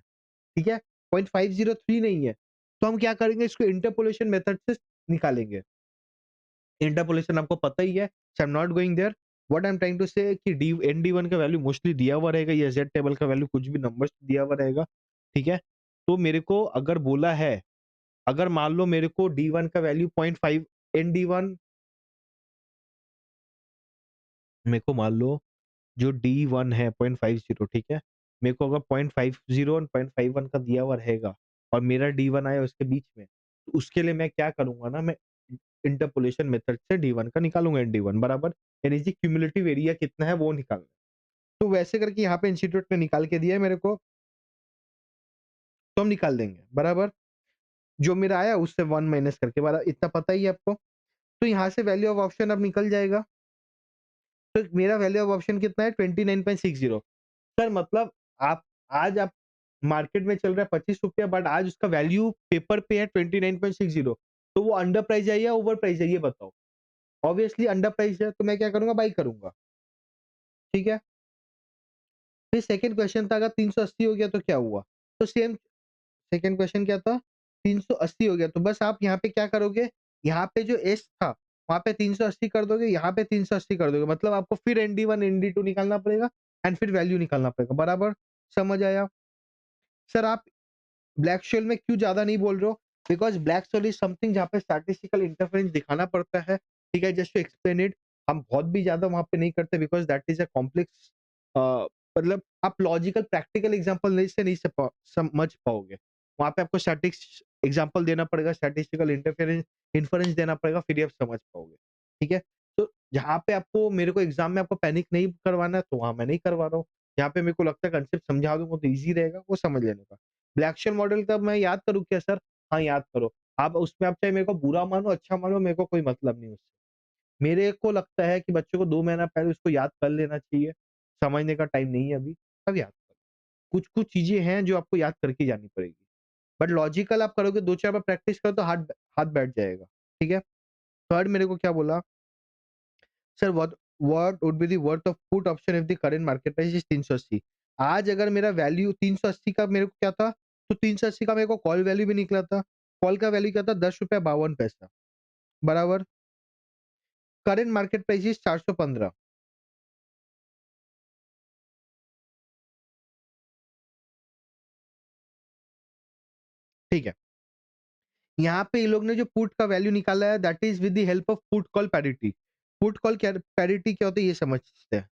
ठीक है? 0.503 नहीं है, तो हम क्या करेंगे, इसको इंटरपोलेशन मेथड से निकालेंगे। इंटरपोलेशन आपको पता ही है, so I am not going there. What I am trying to say कि डी ND1 का वैल्यू मोस्टली दिया हुआ रहेगा, या जेड टेबल का वैल्यू कुछ भी नंबर्स दिया हुआ रहेगा, ठीक है? तो मेरे को अगर बोला है, अगर मान लो मेरे को D1 का वैल्यू 0.5, ND1 मेरे को मान लो जो D1 है 0.50, ठीक है? मेरे को अगर 0.50 और 0.51 का दिया हुआ रहेगा और मेरा D1 आया उसके बीच में, तो उसके लिए मैं क्या करूँगा ना, मैं इंटरपोलेशन मेथड से D1 का निकालूँगा ND1, बराबर। यानी कि क्युमुलेटिव एरिया कितना है वो निकालना है। तो वैसे करके यहाँ पे इंस्टीट्यूट ने निकाल के दिया है मेरे को, तो हम निकाल देंगे, बराबर। जो मेरा आया उससे 1 माइनस करके, इतना पता ही है आपको। तो यहाँ से वैल्यू ऑफ ऑप्शन अब निकल जाएगा। तो मेरा वैल्यू ऑफ ऑप्शन कितना है, 29.60। सर मतलब आप आज आप मार्केट में चल रहा है ₹25, बट आज उसका वैल्यू पेपर पे है 29.60, तो वो अंडर प्राइस है या ओवर प्राइस है, ये बताओ। ऑब्वियसली अंडर प्राइस है, तो मैं क्या करूंगा, बाई करूंगा, ठीक है? फिर सेकंड क्वेश्चन था, अगर 380 हो गया तो क्या हुआ? तो सेम सेकंड क्वेश्चन क्या था, 380 हो गया तो बस आप यहाँ पे क्या करोगे, यहाँ पे जो एस था वहां पे 380 कर दोगे, यहाँ पे 380 कर दोगे, मतलब आपको फिर ND1 ND2 निकालना पड़ेगा एंड फिर वैल्यू निकालना पड़ेगा, बराबर। समझ आया? सर आप ब्लैक शेल में क्यों ज्यादा नहीं बोल रहे हो? Because Black Scholes is something जहाँ पे स्टैटिस्टिकल इंटरफेरेंस दिखाना पड़ता है, ठीक है? जस्ट टू एक्सप्लेन इट, हम बहुत भी ज़्यादा वहाँ पे नहीं करते because that is a complex मतलब आप लॉजिकल प्रैक्टिकल एग्ज़ाम्पल नहीं समझ पाओगे। वहाँ पे आपको स्टैटिक्स एग्ज़ाम्पल देना पड़ेगा, स्टैटिस्टिकल इन्फरेंस देना पड़ेगा, फिर ही आप समझ पाओगे, ठीक है? तो जहाँ पे आपको मेरे को एग्ज़ाम में आपको पैनिक नहीं करवाना है, तो वहाँ मैं नहीं करवा रहा हूँ। जहाँ पे मेरे को लगता है कांसेप्ट समझा दूँगा तो ईज़ी रहेगा, वो समझ लेने का। ब्लैक शेल मॉडल का मैं याद करूँ क्या सर? हाँ, याद करो। आप उसमें आप चाहे मेरे को बुरा मानो, अच्छा मानो, मेरे को कोई मतलब नहीं उससे। मेरे को लगता है कि बच्चों को 2 महीना पहले उसको याद कर लेना चाहिए। समझने का टाइम नहीं है अभी, तब याद करो। कुछ-कुछ चीज़ें हैं जो आपको याद करके जानी पड़ेगी। बट लॉजिकल आप करोगे 2-4 बार प्रैक्टिस करो तो हाथ हाथ बैठ जाएगा, ठीक है? थर्ड मेरे को क्या बोला, sir what would be the worth of put option if the current market price is 380। आज अगर मेरा वैल्यू 380 का मेरे को क्या था, तो 380 का मेरे को कॉल वैल्यू भी निकला था। कॉल का वैल्यू क्या था, ₹10.52 बराबर। Current market price is 415। ठीक है। यहाँ पे ये लोग ने जो पुट का वैल्यू निकाला है that is with the help of put call parity. Put call क्या पैरिटी क्या होता है ये समझते हैं।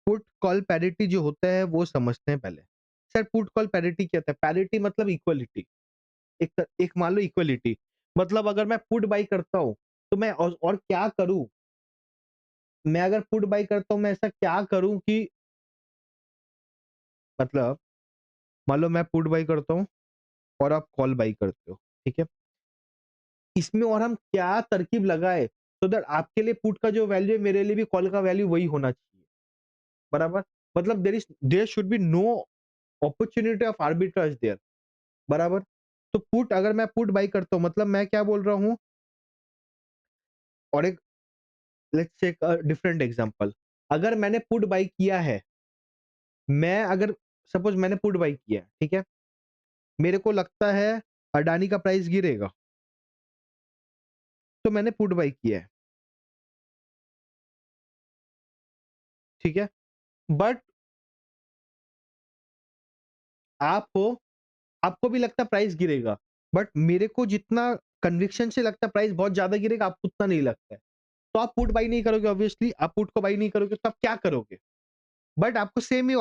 पुट कॉल पैरिटी जो होता है वो समझते हैं पहले। सर पुट कॉल पैरिटी क्या होता है? पैरिटी मतलब इक्वालिटी। एक मान लो इक्वालिटी, मतलब अगर मैं पुट बाय करता हूँ, तो मैं और क्या करूँ? मैं अगर पुट बाय करता हूँ, मैं ऐसा क्या करूँ कि मतलब मान लो मैं पुट बाय करता हूँ और आप कॉल बाय करते हो, ठीक है? इसमें और हम क्या तरकीब लगाएँ सो दैट आपके लिए पुट का जो वैल्यू है मेरे लिए भी कॉल का वैल्यू वही होना चाहिए, बराबर? मतलब there should be no opportunity of arbitrage there, बराबर? तो पुट अगर मैं पुट बाय करता हूँ मतलब मैं क्या बोल रहा हूँ, और एक let's take a different example. अगर मैंने पुट बाय किया है, मैं अगर सपोज मैंने पुट बाय किया है, ठीक है? मेरे को लगता है अडानी का प्राइस गिरेगा, तो मैंने पुट बाय किया है, ठीक है? बट आप हो, आपको भी लगता है प्राइस गिरेगा, बट मेरे को जितना कन्विक्शन से लगता है प्राइस बहुत ज़्यादा गिरेगा, आपको उतना नहीं लगता है। तो आप पुट बाय नहीं करोगे ऑब्वियसली, आप पुट को बाय नहीं करोगे तो आप क्या करोगे? बट आपको सेम ही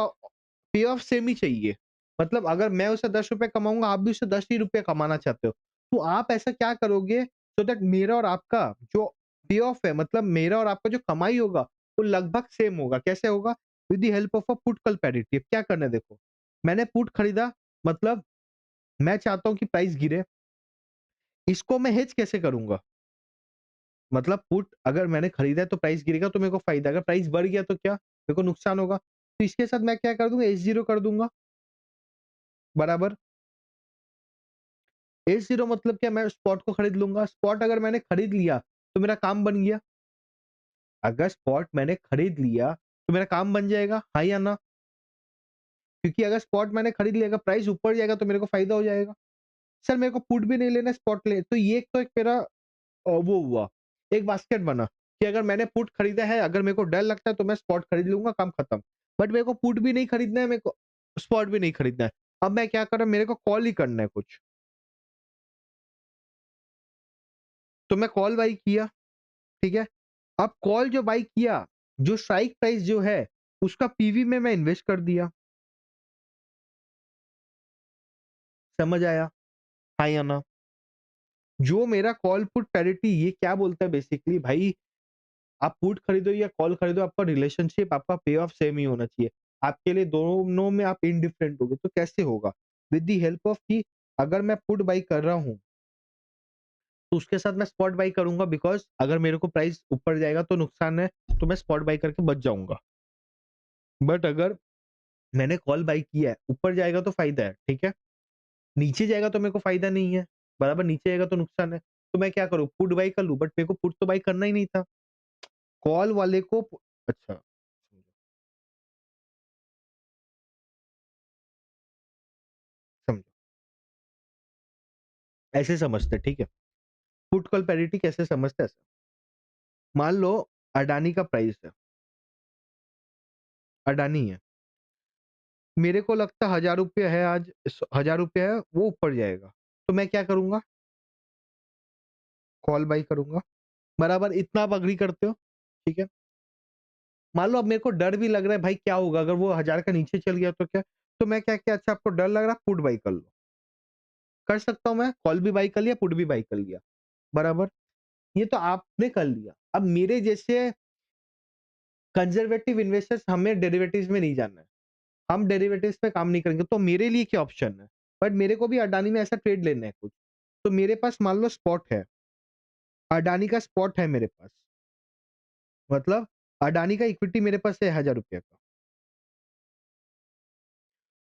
पे ऑफ सेम ही चाहिए। मतलब अगर मैं उससे ₹10 कमाऊँगा, आप भी उससे ₹10 ही रुपए कमाना चाहते हो। तो आप ऐसा क्या करोगे सो दैट मेरा और आपका जो पे ऑफ है, मतलब मेरा और आपका जो कमाई होगा, वो लगभग सेम होगा। कैसे होगा? With the help of a put call parity. अब क्या करना है देखो, मैंने पुट खरीदा, मतलब मैं चाहता हूँ कि प्राइस गिरे, इसको मैं हेज कैसे करूँगा? मतलब पुट अगर मैंने खरीदा है तो प्राइस गिरेगा तो मेरे को फ़ायदा है, अगर प्राइस बढ़ गया तो क्या? मेरे को नुकसान होगा। तो इसके साथ मैं क्या कर दूँगा, H0 कर दूँगा, बराबर। H0 मतलब क्या, मैं स्पॉट को खरीद लूँगा। स्पॉट अगर मैंने खरीद लिया तो मेरा काम बन गया। अगर स्पॉट मैंने खरीद लिया तो मेरा काम बन जाएगा, हाँ या ना? क्योंकि अगर स्पॉट मैंने खरीद लिया, अगर प्राइस ऊपर जाएगा तो मेरे को फ़ायदा हो जाएगा। सर मेरे को पुट भी नहीं लेना है, स्पॉट ले, तो ये तो एक मेरा वो हुआ, एक बास्केट बना कि अगर मैंने पुट खरीदा है, अगर मेरे को डर लगता है तो मैं स्पॉट खरीद लूँगा, काम खत्म। बट मेरे को पुट भी नहीं खरीदना है, मेरे को स्पॉट भी नहीं खरीदना है। अब मैं क्या कर रहा हूँ, मेरे को कॉल ही करना है कुछ। तो मैं कॉल बाय किया, ठीक है? अब कॉल जो बाय किया, जो स्ट्राइक प्राइस जो है, उसका पीवी में मैं इन्वेस्ट कर दिया। समझ आया? हाँ या ना? जो मेरा कॉल पुट पैरिटी ये क्या बोलता है बेसिकली, भाई आप पुट खरीदो या कॉल खरीदो, आपका रिलेशनशिप, आपका पे ऑफ सेम ही होना चाहिए। आपके लिए दोनों में आप इंडिफरेंट होगे, तो कैसे होगा? विद द हेल्प ऑफ कि अगर मैं पुट बाय कर रहा हूँ, तो उसके साथ मैं स्पॉट बाय करूँगा, बिकॉज़ अगर मेरे को प्राइस ऊपर जाएगा तो नुकसान है, तो मैं स्पॉट बाय करके बच जाऊँगा। बट अगर मैंने कॉल बाय किया है, ऊपर जाएगा तो फ़ायदा है, ठीक है? नीचे जाएगा तो मेरे को फ़ायदा नहीं है, बराबर? नीचे जाएगा तो नुकसान है। तो मैं क्या करूँ? पुट बाय कर लूँ, बट मेरे को पुट तो बाय करना ही नहीं था। कॉल वाले को अच्छा, समझो, ऐसे समझते हैं, ठीक है? पुट कॉल पैरिटी कैसे समझते हैं ऐसा? मान लो अडानी का प्राइस है, अडानी है। मेरे को लगता है ₹1000 है आज, ₹1000 है, वो ऊपर जाएगा। तो मैं क्या करूँगा? कॉल बाय करूँगा, बराबर? इतना आप एग्री करते हो? ठीक है। मान लो अब मेरे को डर भी लग रहा है भाई क्या होगा अगर वो 1000 का नीचे चल गया तो क्या? तो मैं क्या किया अच्छा आपको डर लग रहा है पुट बाय कर लो। कर सकता हूँ मैं, कॉल भी बाय कर लिया, पुट भी बाय कर लिया, बराबर? ये तो आपने कर लिया। अब मेरे जैसे कंजर्वेटिव इन्वेस्टर्स हमें डेरिवेटिव्स में नहीं जाना है। हम डेरिवेटिव्स पे काम नहीं करेंगे, तो मेरे लिए क्या ऑप्शन है? बट मेरे को भी अडानी में ऐसा ट्रेड लेना है कुछ। तो मेरे पास मान लो स्पॉट है, अडानी का स्पॉट है मेरे पास। मतलब अडानी का इक्विटी मेरे पास है ₹1000 का।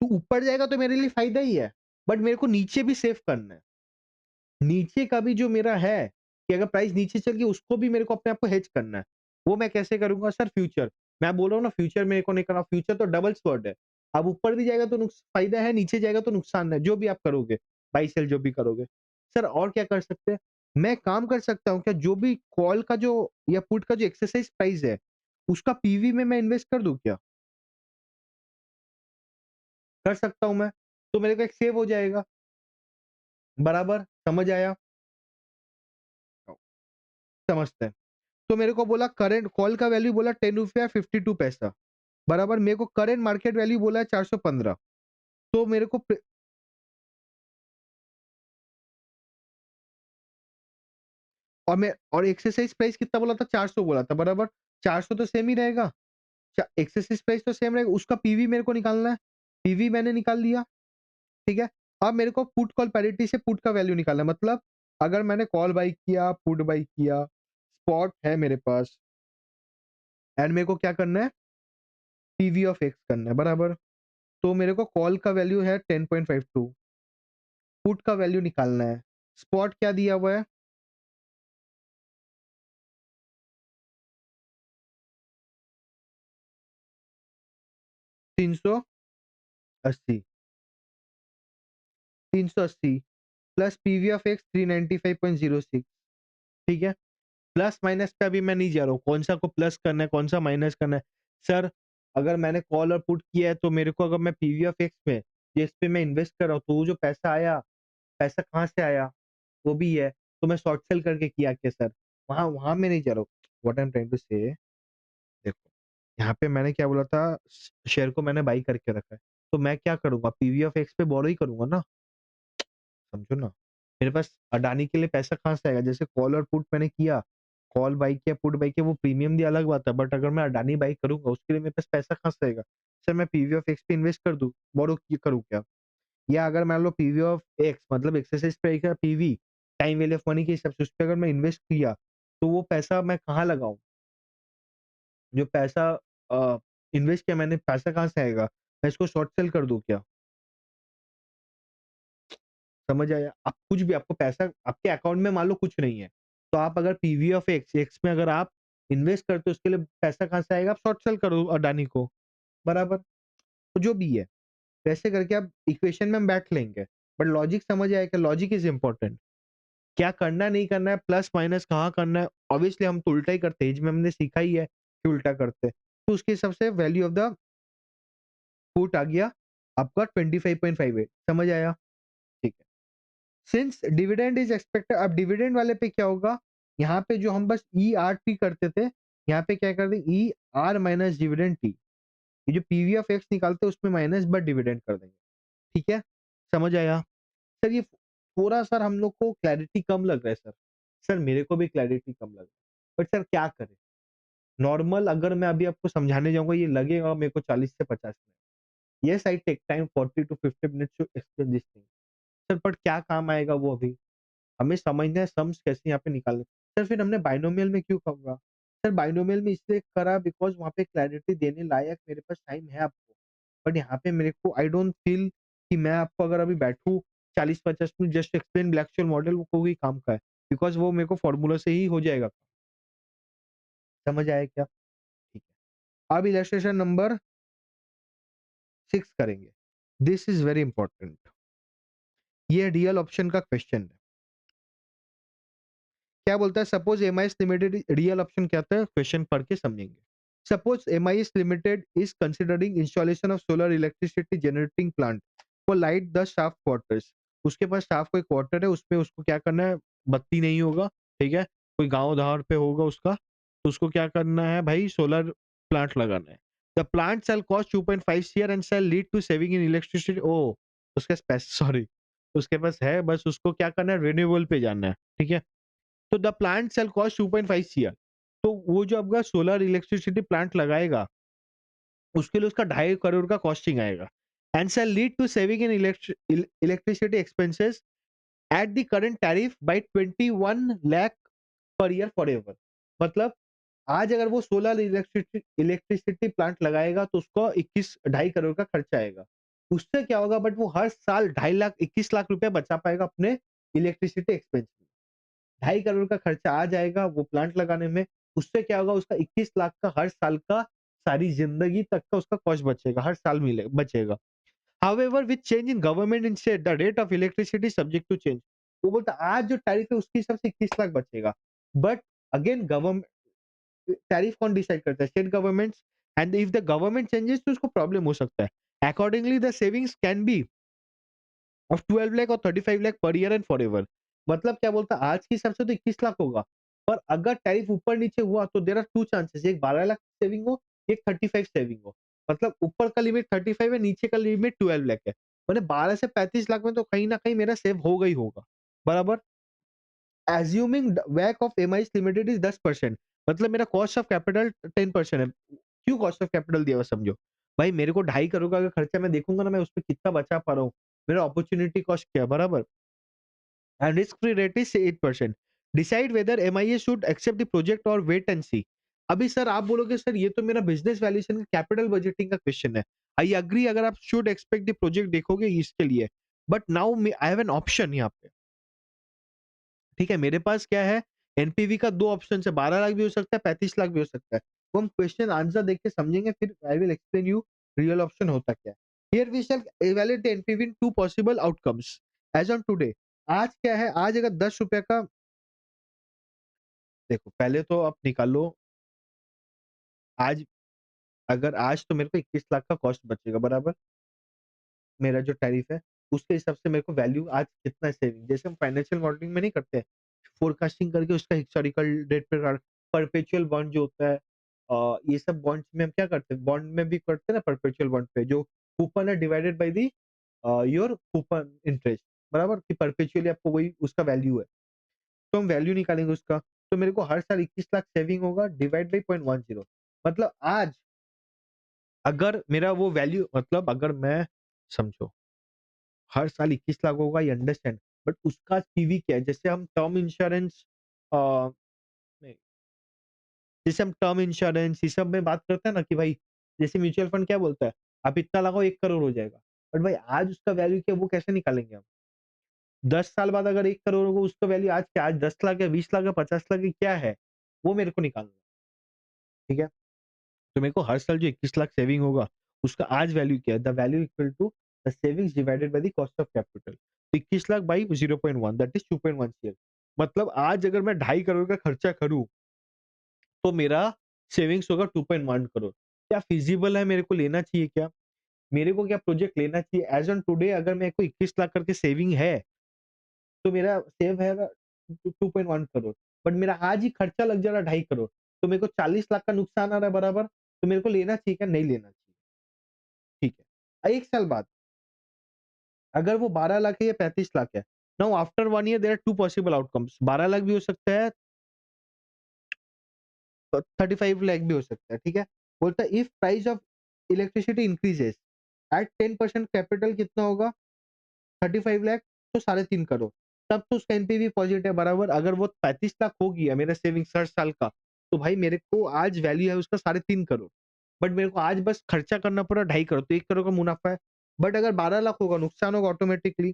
तो ऊपर जाएगा तो मेरे लिए फ़ायदा ही है, बट मेरे को नीचे भी सेव करना है। नीचे का भी जो मेरा है, कि अगर प्राइस नीचे चल गई उसको भी मेरे को अपने आप को हेज करना है। वो मैं कैसे करूँगा सर फ्यूचर। मैं बोल रहा हूँ ना फ्यूचर मेरे को नहीं करना, फ्यूचर तो डबल स्वॉर्ड है। अब ऊपर भी जाएगा तो फ़ायदा है, नीचे जाएगा तो नुकसान है, जो भी आप करोगे, बाय सेल जो भी करोगे। सर और क्या कर सकते हैं? मैं काम कर सकता हूँ क्या जो भी कॉल का जो या पुट का जो एक्सरसाइज़ प्राइस है, उसका पीवी में मैं इन्वेस्ट कर दूँ क्या? कर सकता हूँ मैं, तो मेरे को एक सेव हो जाएगा, बराबर? समझ आया? समझते हैं। तो मेरे को बोला करंट कॉल का वैल्यू बोला ₹10 52 पैसा, बराबर मेरे को करंट मार्केट वैल्यू बोला है 415। तो मेरे को और एक्सरसाइज प्राइस कितना बोला था? 400 बोला था, बराबर? 400 तो सेम ही रहेगा। एक्सरसाइज प्राइस तो सेम रहेगा, उसका पीवी मेरे को निकालना है। पीवी मैंने निकाल लिया, ठीक है। अब मेरे को पुट कॉल पैरिटी से पुट का वैल्यू निकालना है, मतलब अगर मैंने कॉल बाई किया, पुट बाई किया, स्पॉट है मेरे पास एंड मेरे को क्या करना है? पीवी ऑफ एक्स करना है, बराबर? तो मेरे को कॉल का वैल्यू है 10.52, पुट का वैल्यू निकालना है। स्पॉट क्या दिया हुआ है? 380, 380 प्लस पीवी ऑफ एक्स 395.06, ठीक है। प्लस माइनस का भी मैं नहीं जा रहा हूँ, कौन सा को प्लस करना है, कौन सा माइनस करना है। सर अगर मैंने कॉल और पुट किया है तो मेरे को अगर मैं पीवी ऑफ एक्स में जिस पे मैं इन्वेस्ट कर रहा हूँ तो वो जो पैसा आया, पैसा कहाँ से आया? वो भी है। तो मैं शॉर्ट सेल करके किया क्या सर? वहाँ वहाँ मैं नहीं जा रहा हूँ। What I am trying to say, देखो, यहाँ पे मैंने क्या बोला था, शेयर को मैंने बाई करके रखा है। तो मैं क्या करूँगा? पीवी ऑफ एक्स पे बोरो ही करूँगा ना, समझो ना। मेरे पास अडानी के लिए पैसा कहाँ से आएगा? जैसे कॉल और पुट मैंने किया, कॉल बाई किया, पुट बाई किया, वो प्रीमियम भी अलग बात है, बट अगर मैं अडानी बाई करूँगा उसके लिए मेरे पास पैसा कहाँ से आएगा? सर मैं पीवी ऑफ एक्स पे इन्वेस्ट कर दूँ, बोरो करूँ क्या? या अगर मान लो पीवी ऑफ एक्स मतलब एक्सरसाइज पे का PV, time value of money के हिसाब से उस पे अगर मैं इन्वेस्ट किया, तो वो पैसा मैं कहाँ लगाऊँ? जो पैसा अ, इन्वेस्ट किया मैंने, पैसा कहाँ से आएगा? मैं इसको शॉर्ट सेल कर दूँ क्या? समझ आया? आप कुछ भी आपको पैसा आपके अकाउंट में मान लो कुछ नहीं है, तो आप अगर पीवी ऑफ एक्स, एक्स में अगर आप इन्वेस्ट करते हो उसके लिए पैसा कहाँ से आएगा? आप शॉर्ट सेल करो अडानी को, बराबर? तो जो भी है, वैसे करके आप इक्वेशन में हम बैठ लेंगे, बट लॉजिक समझ आया क्या? Logic is important. क्या करना नहीं करना है, प्लस माइनस कहाँ करना है, ऑब्वियसली हम तो उल्टा ही करते हैं, एज में हमने सीखा ही है कि उल्टा करते हैं। तो उसके हिसाब से वैल्यू ऑफ द पुट आ गया आपका 25.58, समझ आया? ठीक है। सिंस डिविडेंड इज एक्सपेक्टेड, अब डिविडेंड वाले पे क्या होगा? यहाँ पे जो हम बस ई आर टी करते थे, यहाँ पे क्या कर दें? E R minus dividend T. ये जो पीवी ऑफ एक्स निकालते हैं उसमें माइनस बट डिविडेंड कर देंगे, ठीक है। समझ आया? सर ये थोड़ा सर हम लोग को क्लैरिटी कम लग रहा है सर। सर मेरे को भी क्लैरिटी कम लग रहा है, बट सर क्या करें? नॉर्मल अगर मैं अभी आपको समझाने जाऊंगा ये लगेगा मेरे को 40 से 50 minute. Yes I take time 40 to 50 minutes to explain this thing. Sir but क्या काम आएगा वो अभी? हमें समझना है सम्स कैसे यहाँ पे निकालने। सर फिर हमने बाइनोमियल में क्यों करा? सर बाइनोमियल में इसलिए करा बिकॉज़ वहाँ पे क्लैरिटी देने लायक मेरे पास टाइम है आपको। बट यहाँ पे मेरे को आई डोंट फील कि मैं आपको अगर अभी बैठूँ 40-50 मिनट जस्ट एक्सप्लेन ब्लैक-छोल मॉडल वो कोई काम का है। बिकॉज़ वो मेरे को फॉर्मूला से ही हो जाएगा। समझ आया क्या? ठीक है। अब इलस्ट्रेशन नंबर 6 करेंगे। This is very important. ये रियल ऑप्शन का क्वेश्चन है। क्या बोलता है? Suppose MIS limited, real option क्या था? क्वेश्चन पढ़ के समझेंगे। Suppose MIS Limited is considering installation of solar electricity generating plant for light the staff quarters. उसके पास स्टाफ कोई क्वार्टर है, उसमें उसको क्या करना है? बत्ती नहीं होगा, ठीक है? कोई गाँव-धार पे होगा उसका, तो उसको क्या करना है भाई सोलर प्लांट लगाना है। The plant shall cost 2.5 CR and shall lead to saving in electricity oh! उसके पास सॉरी उसके पास है बस उसको क्या करना है रिन्यूएबल पे जाना है, ठीक है? तो the plant shall cost 2.5 CR तो वो जो आपका सोलर इलेक्ट्रिसिटी प्लांट लगाएगा, उसके लिए उसका 2.5 करोड़ का कॉस्टिंग आएगा and shall lead to saving in electricity expenses at the current tariff by 21 lakh per year forever. मतलब आज अगर वो सोलर इलेक्ट्रिसिटी प्लांट लगाएगा तो उसको 21 2.5 करोड़ का खर्चा आएगा। उससे क्या होगा बट वो हर साल 2.5 लाख 21 लाख रुपए बचा पाएगा अपने इलेक्ट्रिसिटी एक्सपेंस में। 2.5 करोड़ का खर्चा आ जाएगा वो प्लांट लगाने में। उससे क्या होगा उसका 21 लाख का हर साल का सारी जिंदगी तक का उसका कॉस्ट बचेगा, हर साल मिले बचेगा। However with change in government instead the rate of electricity subject to change. वो बोलता है आज जो टैरिफ है उसके हिसाब से 21 लाख बचेगा। बट अगेन गवर्नमेंट टैरिफ कौन डिसाइड करता है? State governments and if the government changes तो उसको प्रॉब्लम हो सकता है। Accordingly the savings can be of 12 lakh और 35 lakh per year and forever. मतलब क्या बोलता है आज के हिसाब से तो 21 लाख होगा। पर अगर टैरिफ ऊपर-नीचे हुआ तो देयर आर 2 चांसेस एक 12 लाख सेविंग हो, एक 35 सेविंग हो। मतलब ऊपर का लिमिट 35 है, नीचे का लिमिट 12 लाख है। मतलब 12 से 35 लाख में तो कहीं न कहीं मेरा सेव होगा ही होगा। बराबर? एज्यूमिंग WACC ऑफ एमआईज लिमिटेड इज 10% मतलब मेरा कॉस्ट ऑफ कैपिटल 10% है। क्यों कॉस्ट ऑफ कैपिटल दिया हुआ समझो। भाई मेरे को 2.5 करोड़ का अगर खर्चा मैं देखूंगा ना मैं उसपे कितना बचा पा रहा हूँ। मेरा अपॉर्चुनिटी कॉस्ट क्या है बराबर and risk free rate is 8%। Decide whether MIA should accept the project और वेट एंड सी। अभी सर आप बोलोगे सर ये तो मेरा बिजनेस वैल्यूएशन का कैपिटल बजटिंग का क्वेश्चन है। आई एग्री अगर आप शुड एक्सपेक्ट द प्रोजेक्ट देखोगे इसके लिए but now I have an option यहाँ पे। ठीक है, मेरे पास क्या है एनपीवी का 2 ऑप्शन है 12 लाख भी हो सकता है 35 लाख भी हो सकता है। तो हम क्वेश्चन आंसर देख के समझेंगे फिर I will explain you real option होता क्या है। Here we shall evaluate the NPV in 2 possible outcomes as on today. आज क्या है आज अगर ₹10 का देखो पहले तो आप निकालो आज अगर आज तो मेरे को 21 लाख का कॉस्ट बचेगा बराबर? मेरा जो टैरिफ है, उसके हिसाब से मेरे को वैल्यू आज कितना है सेविंग जैसे हम फाइनेंशियल मॉडलिंग में नहीं करते हैं, फोरकास्टिंग करके उसका हिस्टोरिकल डेट पे परपेचुअल बॉन्ड जो होता है ये सब बॉन्ड्स में हम क्या करते हैं, बॉन्ड में भी करते हैं ना परपेचुअल बॉन्ड पे जो कूपन है divided by the your coupon interest बराबर? कि परपेचुअली आपको वही उसका वैल्यू है। तो हम वैल्यू निकालेंगे उसका, तो मेरे को हर साल 21 लाख सेविंग होगा डिवाइड बाय 0.10 मतलब आज अगर मेरा वो वैल्यू मतलब अगर मैं समझो हर साल 21 लाख होगा ये अंडरस्टैंड बट उसका पीवी क्या है? जैसे हम टर्म इंश्योरेंस नहीं, जैसे हम टर्म इंश्योरेंस ये सब में बात करते हैं ना कि भाई जैसे म्यूचुअल फंड क्या बोलता है, आप इतना लगाओ 1 करोड़ हो जाएगा। बट भाई आज उसका वैल्यू क्या है वो कैसे निकालेंगे हम? 10 साल बाद अगर 1 करोड़ होगा उसका वैल्यू आज क्या आज 10 लाख है, 20 लाख है, 50 लाख है, क्या है? वो मेरे को निकालना है, ठीक है? तो मेरे को हर साल जो 21 लाख सेविंग होगा, उसका आज वैल्यू क्या है? The value equal to the savings divided by the cost of capital. 21 lakh by 0.1 that is 2.1 CL. मतलब आज अगर मैं 2.5 करोड़ का खर्चा करूँ, तो मेरा सेविंग्स होगा 2.1 करोड़। क्या फिज़िबल है मेरे को लेना चाहिए क्या? मेरे को क्या प्रोजेक्ट लेना चाहिए? एज़ ऑन टुडे अगर मेरे को 21 लाख करके सेविंग है, तो मेरा सेव है 2.1 करोड़। बट मेरा आज ही खर्चा लग जा रहा है 2.5 करोड़। तो मेरे को 40 लाख का नुकसान आ रहा है बराबर? तो मेरे को लेना चाहिए क्या? नहीं लेना चाहिए। ठीक है। 1 साल बाद अगर वो 12 लाख है या 35 लाख है, now after 1 year there are 2 possible outcomes 12 lakh भी हो सकता है 35 लाख भी हो सकता है, ठीक है? बोलता है if price of electricity increases eight 10% capital कितना होगा? 35 लाख तो 3.5 करोड़। तब तो उसका एनपीवी पॉजिटिव है बराबर अगर वो 35 लाख हो गया मेरा सेविंग्स हर साल का, तो भाई मेरे को आज वैल्यू है उसका 3.5 करोड़। बट मेरे को आज बस खर्चा करना पड़ा 2.5 करोड़, तो 1 करोड़ का मुनाफा है। बट अगर 12 लाख होगा नुकसान होगा ऑटोमेटिकली।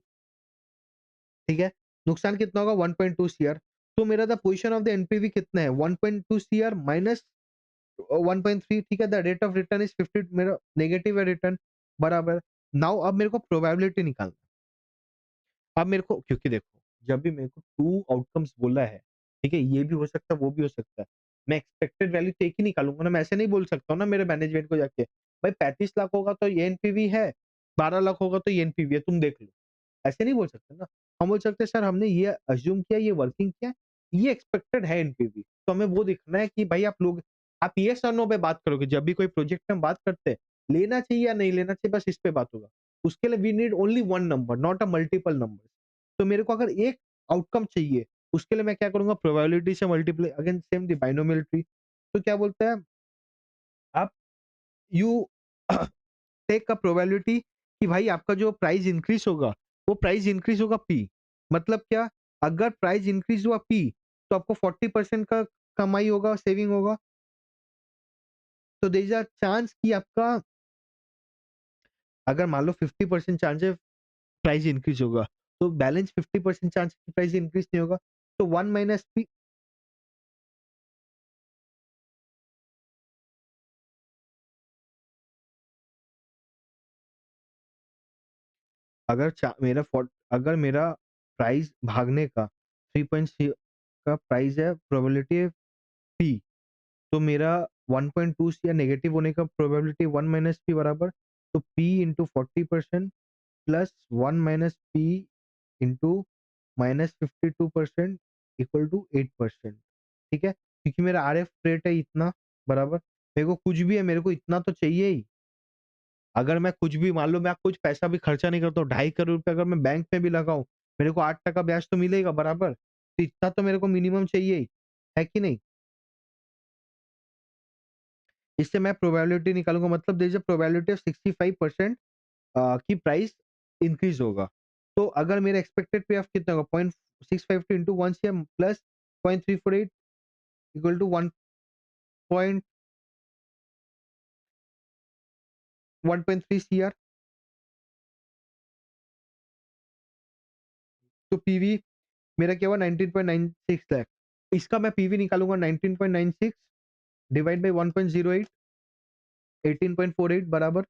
ठीक है? नुकसान कितना होगा 1.2 सीआर। तो मेरा the position of the NPV कितना है 1.2 सीआर माइनस 1.3 ठीक है? The rate of return is 50 मेरा नेगेटिव है रिटर्न बराबर। नाउ अब मेरे को प्रोबेबिलिटी निकालना है। अब मेरे को क्योंकि देखो जब भी मेरे को 2 आउटकम्स बोला है, ठीक है? ये भी हो सकता है, वो भी हो सकता है। मैं एक्सपेक्टेड वैल्यू तो एक ही निकालूँगा ना, मैं ऐसे नहीं बोल सकता हूँ ना मेरे मैनेजमेंट को जाके, भाई 35 लाख होगा तो ये एनपीवी है, 12 लाख होगा तो ये एनपीवी है, तुम देख लो। ऐसे नहीं बोल सकते ना। हम बोल सकते हैं सर हमने ये अज़्यूम किया, ये वर्किंग किया, ये एक्सपेक्टेड है एनपीवी। तो हमें वो दिखना है कि भाई आप येस और नो पे बात करोगे। जब भी कोई प्रोजेक्ट में हम बात करते हैं, लेना चाहिए या नहीं लेना चाहिए, बस इस पे बात होगा। उसके लिए we need only one number, not a multiple number. तो मेरे को अगर एक आउटकम चाहिए, उसके लिए मैं क्या करूँगा, प्रोबेबिलिटी से multiply, again same the binomial tree. तो क्या बोलते हैं आप, यू टेक अ प्रोबेबिलिटी कि भाई आपका जो प्राइस इंक्रीज होगा, वो प्राइस इंक्रीज होगा पी। मतलब क्या, अगर प्राइस इंक्रीज हुआ पी, तो आपको 40% का कमाई होगा, सेविंग होगा। तो देयर इज अ चांस कि आपका, अगर मान लो 50% चांस है प्राइस इंक्रीज होगा, तो बैलेंस 50% चांस प्राइस इंक्रीज नहीं होगा। तो 1 माइनस पी, अगर मेरा प्राइस भागने का 3.6 का प्राइस है, प्रोबेबिलिटी है पी, तो मेरा 1.2 या नेगेटिव होने का प्रोबेबिलिटी 1 माइनस पी बराबर, तो P into 40% plus 1 minus P into minus 52% equal to 8%। ठीक है, क्योंकि मेरा आर एफ रेट है इतना बराबर, मेरे को कुछ भी है, मेरे को इतना तो चाहिए ही। अगर मैं कुछ भी, मान लो मैं कुछ पैसा भी खर्चा नहीं करता हूँ, 2.5 करोड़ रुपए अगर मैं बैंक में भी लगाऊं, मेरे को 8% ब्याज तो मिलेगा बराबर। तो इतना तो मेरे को मिनिमम चाहिए ही, है कि नहीं। इससे मैं प्रोबेबिलिटी निकालूंगा, मतलब there is a probability of 65% की प्राइस इंक्रीज होगा। तो अगर मेरा एक्सपेक्टेड पे ऑफ कितना होगा, 0.652 into 1 CM plus 0.348 equal to 1.3 CR. तो पीवी मेरा क्या हुआ, 19.96 लाख। इसका मैं पीवी निकालूंगा 19.96 डिवाइड बाई 1.08, 18.48 बराबर।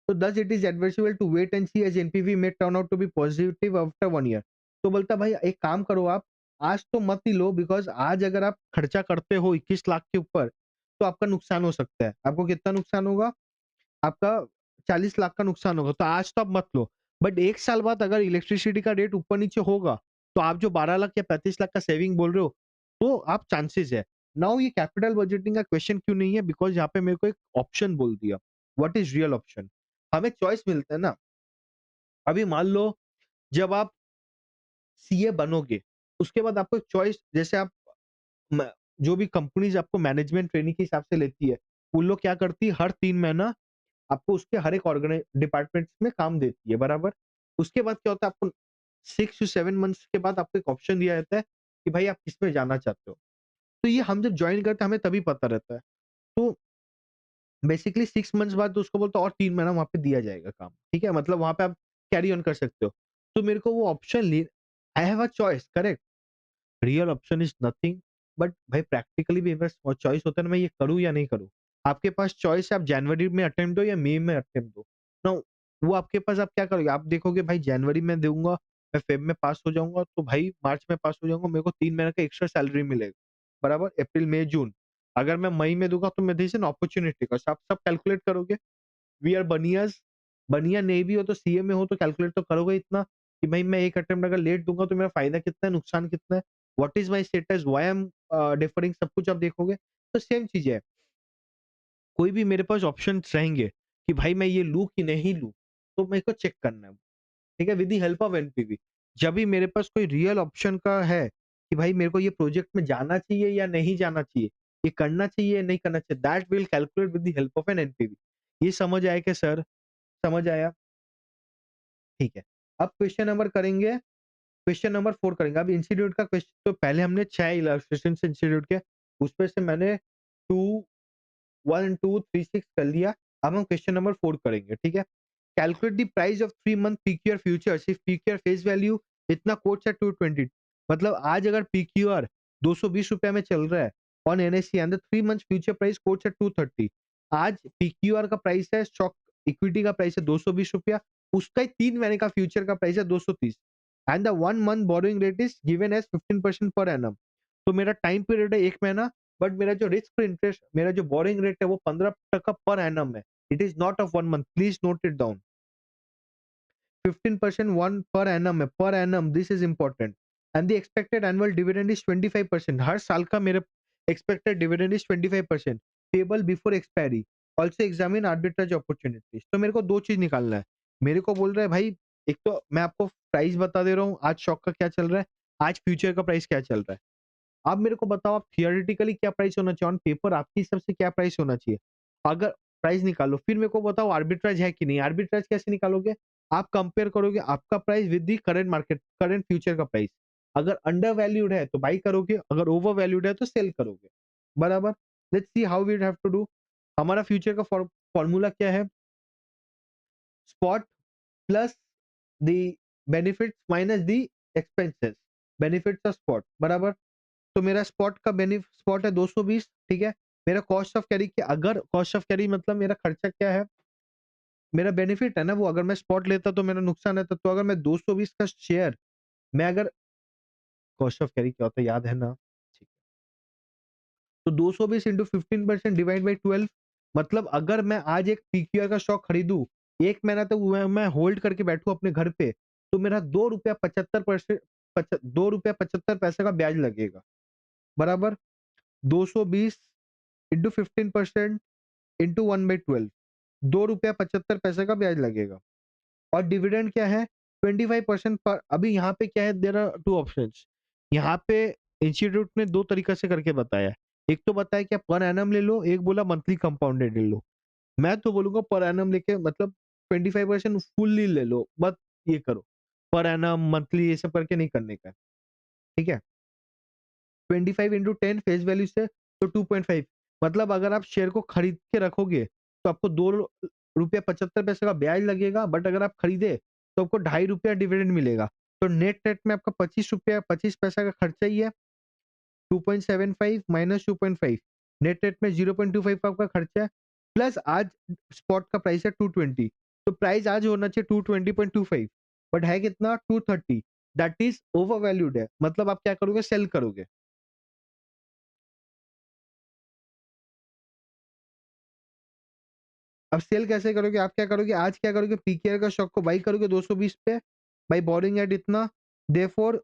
तो thus it is advisable to wait and see as NPV may turn out to be positive after 1 year। तो बोलता भाई एक काम करो आप, आज तो मत ही लो, बिकॉज आज अगर आप खर्चा करते हो 21 लाख के ऊपर, तो आपका नुकसान हो सकता है। आपको कितना नुकसान होगा, आपका 40 लाख का नुकसान होगा। तो आज तो आप मत लो, बट एक साल बाद अगर इलेक्ट्रिसिटी का रेट ऊपर नीचे होगा, तो आप जो 12 लाख या 35 लाख का सेविंग बोल रहे हो, तो आप चांसेस है। नाउ ये कैपिटल बजटिंग का क्वेश्चन क्यों नहीं है, बिकॉज यहाँ पे मेरे को एक ऑप्शन बोल दिया। व्हाट इज रियल ऑप्शन, हमें चॉइस मिलता है ना। अभी मान लो जब आप सीए बनोगे, उसके बाद आपको चॉइस, जैसे आप म- जो भी कंपनीज आपको मैनेजमेंट ट्रेनिंग के हिसाब से लेती है, उन लोग क्या करती है, हर 3 महीना आपको उसके हर एक ऑर्गेनाइज डिपार्टमेंट में काम देती है बराबर। उसके बाद क्या होता है, आपको 6 to 7 मंथ्स के बाद आपको एक ऑप्शन दिया जाता है कि भाई आप किस में जाना चाहते हो। तो ये हम जब ज्वाइन करते हैं, हमें तभी पता रहता है। तो बेसिकली 6 मंथ्स बाद तो उसको बोलते हैं और 3 महीना वहां पे दिया जाएगा काम, ठीक है, मतलब वहां पे आप कैरी ऑन कर सकते हो। तो मेरे को वो ऑप्शन ले, I have a choice, correct. Real option is nothing, but भाई प्रैक्टिकली भी मेरा चॉइस होता है ना, मैं ये करूँ या नहीं करूँ। आपके पास चॉइस है, आप जनवरी में अटेम्प्ट दो या मई में अटेम्प्ट दो ना, वो आपके पास, आप क्या करोगे, आप देखोगे भाई जनवरी में दूंगा, मैं फेब में पास हो जाऊंगा, तो भाई मार्च में पास हो जाऊंगा, मेरे को 3 महीने का एक्स्ट्रा सैलरी मिलेगा बराबर, अप्रैल मई जून। अगर मैं मई में दूंगा तो मैं दिस एन अपॉर्चुनिटी का, आप सब कैलकुलेट करोगे। वी आर बनियाज, बनिया नहीं भी हो तो सीए में हो तो कैलकुलेट तो करोगे इतना कि भाई मैं एक अटेम्प्ट अगर लेट दूंगा तो मेरा फायदा कितना है, नुकसान कितना है, what is my status, why I am differing, सब कुछ आप देखोगे। तो सेम चीज है, कोई भी मेरे पास ऑप्शन रहेंगे कि भाई मैं ये लूं कि नहीं लूं, तो मेरे को चेक करना है, ठीक है, with the help of NPV. जब भी मेरे पास कोई रियल ऑप्शन का है कि भाई मेरे को ये प्रोजेक्ट में जाना चाहिए या नहीं जाना चाहिए, ये करना चाहिए या नहीं करना चाहिए, that will calculate with the help of an NPV. ये समझ आया क्या सर, समझ आया, ठीक है। अब क्वेश्चन नंबर करेंगे, क्वेश्चन नंबर 4 करेंगे। अब इंस्टीट्यूट का क्वेश्चन, तो पहले हमने 6 इलस्ट्रेशन इंस्टीट्यूट के, उसमें से मैंने 2 1 2 3 6 कर लिया। अब हम क्वेश्चन नंबर 4 करेंगे, ठीक है। Calculate the price of 3 month PQR futures if PQR face value इतना कोट्स है 220। मतलब आज अगर पीक्यूआर 220 रुपया में चल रहा है on NSC and the 3 month future price quotes है 230। आज पीक्यूआर का प्राइस है, स्टॉक इक्विटी का प्राइस है 220 रुपया, उसका ही 3 महीने का फ्यूचर का प्राइस है 230, and the 1 month borrowing rate is given as 15% per annum. तो मेरा टाइम पीरियड है 1 महीना, बट मेरा जो रिस्क फ्री इंटरेस्ट, मेरा जो बोरिंग रेट है वो 15% पर एनम है। It is not of 1 month, please note it down. 15% one per annum है, per annum, this is important. And the expected annual dividend is 25%। हर साल का मेरा expected dividend is 25%, payable before expiry. Also examine arbitrage opportunities. तो मेरे को दो चीज निकालना है। मेरे को बोल रहा है भाई, एक तो मैं आपको प्राइस बता दे रहा हूँ आज शॉक का क्या चल रहा है, आज फ्यूचर का प्राइस क्या चल रहा है। आप मेरे को बताओ, आप थियोरेटिकली क्या प्राइस होना चाहिए ऑन पेपर, आपके हिसाब से क्या प्राइस होना चाहिए। अगर प्राइस निकालो, फिर मेरे को बताओ आर्बिट्राज है कि नहीं। आर्बिट्राज कैसे निकालोगे, आप कंपेयर करोगे आपका price with the current market, current future का प्राइस। अगर अंडर वैल्यूड है तो बाई करोगे, अगर ओवर वैल्यूड है तो सेल करोगे, बराबर। Let's see how we have to do. हमारा फ्यूचर का फॉर्मूला क्या है, spot plus the benefits minus the expenses, benefits of spot, बराबर। तो मेरा स्पॉट का बेनिफिट, स्पॉट है 220, ठीक है। मेरा कॉस्ट ऑफ कैरी, अगर कॉस्ट ऑफ कैरी मतलब मेरा खर्चा क्या है, मेरा बेनिफिट है ना वो, अगर मैं स्पॉट लेता तो मेरा नुकसान है। तो अगर मैं 220 का शेयर, मैं अगर, कॉस्ट ऑफ कैरी क्या होता है याद है ना, ठीक है। तो 220 इंटू 15% डिवाइड बाई 12, मतलब अगर मैं आज एक पीक्यूआर का स्टॉक खरीदूं, एक महीना तक मैं होल्ड करके बैठूं अपने घर पे, तो मेरा 2 रुपया 75 पैसे, 2 रुपया 75 पैसे का ब्याज लगेगा, बराबर। 220 इंटू 15% इंटू 1/12, 2 रुपया 75 पैसे का ब्याज लगेगा। और डिविडेंड क्या है, 25% पर। अभी यहाँ पे क्या है, देयर आर टू ऑप्शंस। यहाँ पे इंस्टीट्यूट ने दो तरीका से करके बताया। एक तो बताया क्या पर एनम ले लो, एक बोला मंथली कंपाउंडेड ले लो। मैं तो बोलूंगा पर एनम लेके, मतलब 25% फुल्ली ले लो, मत ये करो पर एनम मंथली ये सब करके नहीं करने का है, ठीक है। 25 इंटू 10 फेस वैल्यू से तो 2.5, मतलब अगर आप शेयर को खरीद के रखोगे तो आपको 2 रुपया 75 पैसे का ब्याज लगेगा, बट अगर आप खरीदे तो आपको 2.5 रुपया डिविडेंड मिलेगा। तो नेट नेट में आपका 25 रुपया 25 पैसा का खर्चा ही है। 2.75 माइनस 2.5, नेट नेट में 0.25 का आपका खर्चा है, प्लस आज स्पॉट का प्राइस है 220। तो प्राइस आज होना चाहिए 220.25, बट है कितना 230, दैट इज ओवर वैल्यूड है। मतलब आप क्या करोगे, सेल करोगे। अब सेल कैसे करोगे, आप क्या करोगे, आज क्या करोगे, पीकेआर का स्टॉक को बाई करोगे 220 पे, बाई बोरिंग एट इतना। देयरफॉर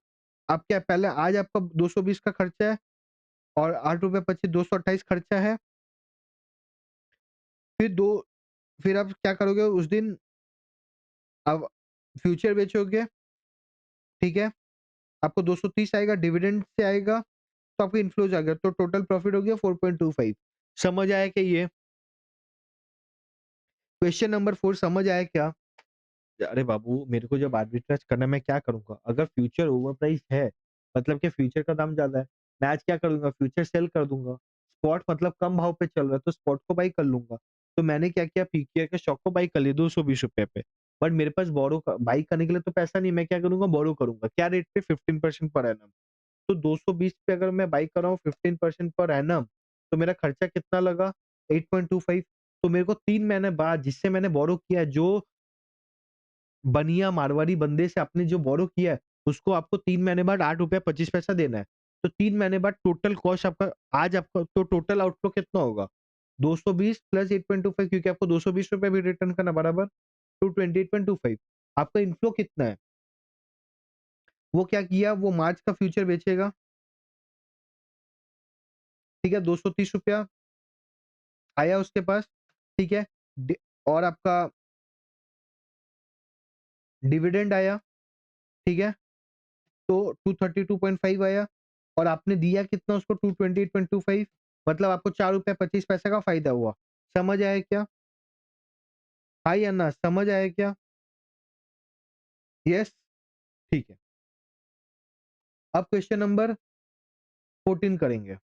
आप क्या, पहले आज आपका 220 का खर्चा है और 8 रुपये 25, 228 खर्चा है। फिर दो, फिर आप क्या करोगे उस दिन, अब फ्यूचर बेचोगे, ठीक है। आपको 230 आएगा, डिविडेंड से आएगा, तो आपको इन्फ्लोज आ गया, तो टोटल प्रॉफिट हो गया 4.25। समझ आया कि ये क्वेश्चन नंबर 4 समझ आया क्या। अरे बाबू, मेरे को जब आर्बिट्रेज करना है, मैं क्या करूंगा, अगर फ्यूचर ओवर प्राइस है, मतलब कि फ्यूचर का दाम ज्यादा है, मैं आज क्या कर दूंगा, फ्यूचर सेल कर दूंगा। स्पॉट मतलब कम भाव पे चल रहा है तो स्पॉट को बाई कर लूंगा। तो मैंने क्या किया, पीकेआर के स्टॉक को बाई कर लिया 220 रुपए पे। बट मेरे पास बोरो बाई करने के लिए तो पैसा नहीं, मैं क्या करूंगा, बोरो करूंगा। क्या रेट पे, 15% पर एनम। तो 220 पे अगर मैं बाई कर रहा हूँ 15% पर एनम, तो मेरा खर्चा कितना लगा, 8.25। तो मेरे को 3 महीने बाद जिससे मैंने बोरो किया है, जो बनिया मारवाड़ी बंदे से आपने जो बोरो किया है, उसको आपको 3 महीने बाद 8 रुपया 25 पैसा देना है। तो 3 महीने बाद टोटल कॉस्ट आपका, आज आपका तो टोटल आउटफ्लो कितना होगा, 220 प्लस 8.25, क्योंकि आपको 220 रुपए भी रिटर्न करना, बराबर 228.25। आपका इनफ्लो कितना है, वो क्या किया, वो मार्च का फ्यूचर बेचेगा, ठीक है। 230 रुपया आया उसके पास, ठीक है। और आपका डिविडेंड आया, ठीक है। तो 232.5 आया, और आपने दिया कितना उसको, 228.25, मतलब आपको 4 रुपया 25 पैसे का फायदा हुआ। समझ आया क्या, हाँ या ना, समझ आया क्या, यस, ठीक है। अब क्वेश्चन नंबर 14 करेंगे।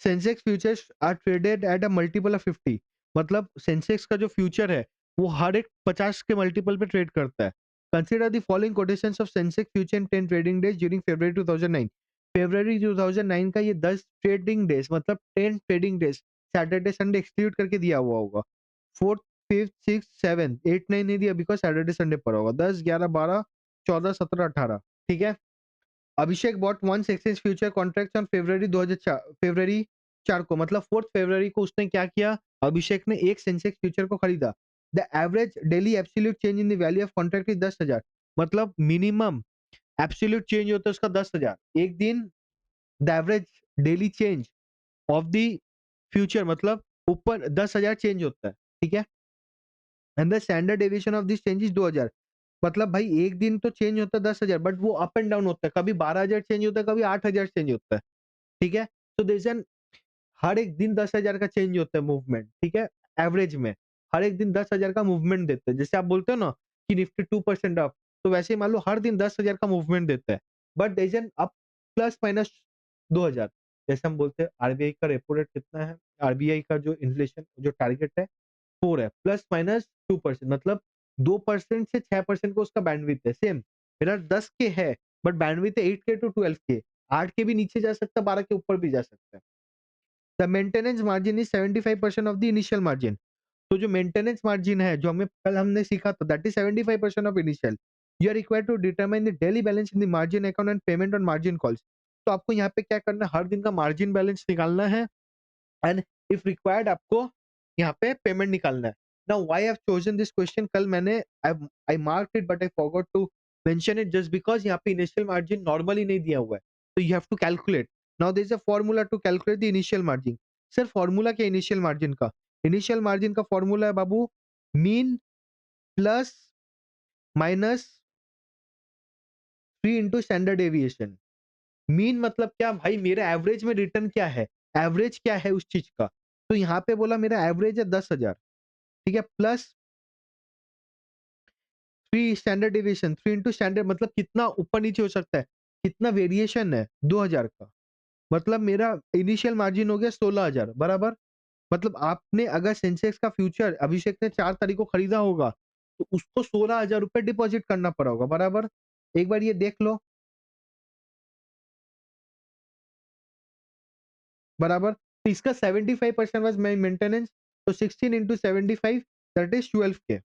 Sensex futures are traded at a multiple of 50, मतलब सेंसेक्स का जो फ्यूचर है वो हर एक 50 के मल्टीपल पे ट्रेड करता है। Consider the following quotations of Sensex future in 10 trading days during February 2009। फरवरी 2009 का ये 10 ट्रेडिंग डेज, मतलब 10 trading days, Saturday Sunday exclude करके दिया हुआ होगा। फोर्थ, फिफ्थ, सिक्स, सेवन, 8, 9 नहीं दिया बिकॉज सैटरडे संडे पर होगा। 10, 11, 12, 14, 17, 18, ठीक है। Abhishek bought one exchange future contract on February 2004, फरवरी 4 को, मतलब 4 फरवरी को उसने क्या किया, अभिषेक ने एक सेंसेक्स फ्यूचर को खरीदा। The average daily absolute change in the value of contract is 10,000, मतलब मिनिमम एब्सोल्यूट चेंज होता है उसका 10,000 एक दिन। The average daily change of the future मतलब ऊपर 10,000 चेंज होता है, ठीक है। And the standard deviation of this change is 2,000, मतलब भाई एक दिन तो चेंज होता है 10,000, बट वो अप एंड डाउन होता है, कभी 12,000 चेंज होता है, कभी 8,000 चेंज होता है, ठीक है। तो देयर इज एन, हर एक दिन 10,000 का चेंज होता है मूवमेंट, ठीक है। एवरेज में हर एक दिन 10,000 का मूवमेंट देते हैं, जैसे आप बोलते हो ना कि निफ्टी 2% अप, तो वैसे ही मान लो हर दिन 10,000 का मूवमेंट देता है, but there is an up plus minus 2,000। जैसे हम बोलते हैं आरबीआई का रेपो रेट कितना है, आरबीआई का जो इन्फ्लेशन जो टारगेट है 4 है, प्लस माइनस 2%, मतलब 2% से 6% को उसका बैंडविड्थ है। सेम मेरा 10 के है, बट बैंडविड्थ है 8 के टू 12 के, 8 के भी नीचे जा सकता है, 12 के ऊपर भी जा सकता है। The maintenance margin is 75% of the initial margin, तो जो मेंटेनेंस मार्जिन है जो हमें कल हमने सीखा था, that is 75% of initial. You are required to determine the daily balance in the margin account and payment on margin calls, तो आपको यहाँ पे क्या करना है, हर दिन का मार्जिन बैलेंस निकालना है, एंड इफ रिक्वायर्ड आपको यहाँ पे पेमेंट निकालना है। Now why I have chosen this question, कल मैंने I marked it but I forgot to mention it just because यहाँ पे इनिशियल मार्जिन नॉर्मली नहीं दिया हुआ है, तो you have to calculate. Now there is a formula to calculate the initial margin. Sir formula क्या इनिशियल मार्जिन का? इनिशियल मार्जिन का फार्मूला है बाबू, mean plus minus 3 into standard deviation. Mean मतलब क्या भाई, मेरा एवरेज में रिटर्न क्या है, एवरेज क्या है उस चीज का, तो यहाँ पे बोला मेरा एवरेज है 10,000, ठीक है, plus 3 standard deviation, 3 into standard मतलब कितना ऊपर नीचे हो सकता है, कितना वेरिएशन है 2,000 का, मतलब मेरा इनिशियल मार्जिन हो गया 16,000 बराबर। मतलब आपने अगर सेंसेक्स का फ्यूचर अभिषेक ने 4 तारीख को खरीदा होगा, तो उसको 16,000 रुपए डिपॉजिट करना पड़ा होगा बराबर। एक बार ये देख लो बराबर। तो इसका 75% वाज माय मेंटेनेंस, तो 16 इंटू 75 दैट इज 12 के।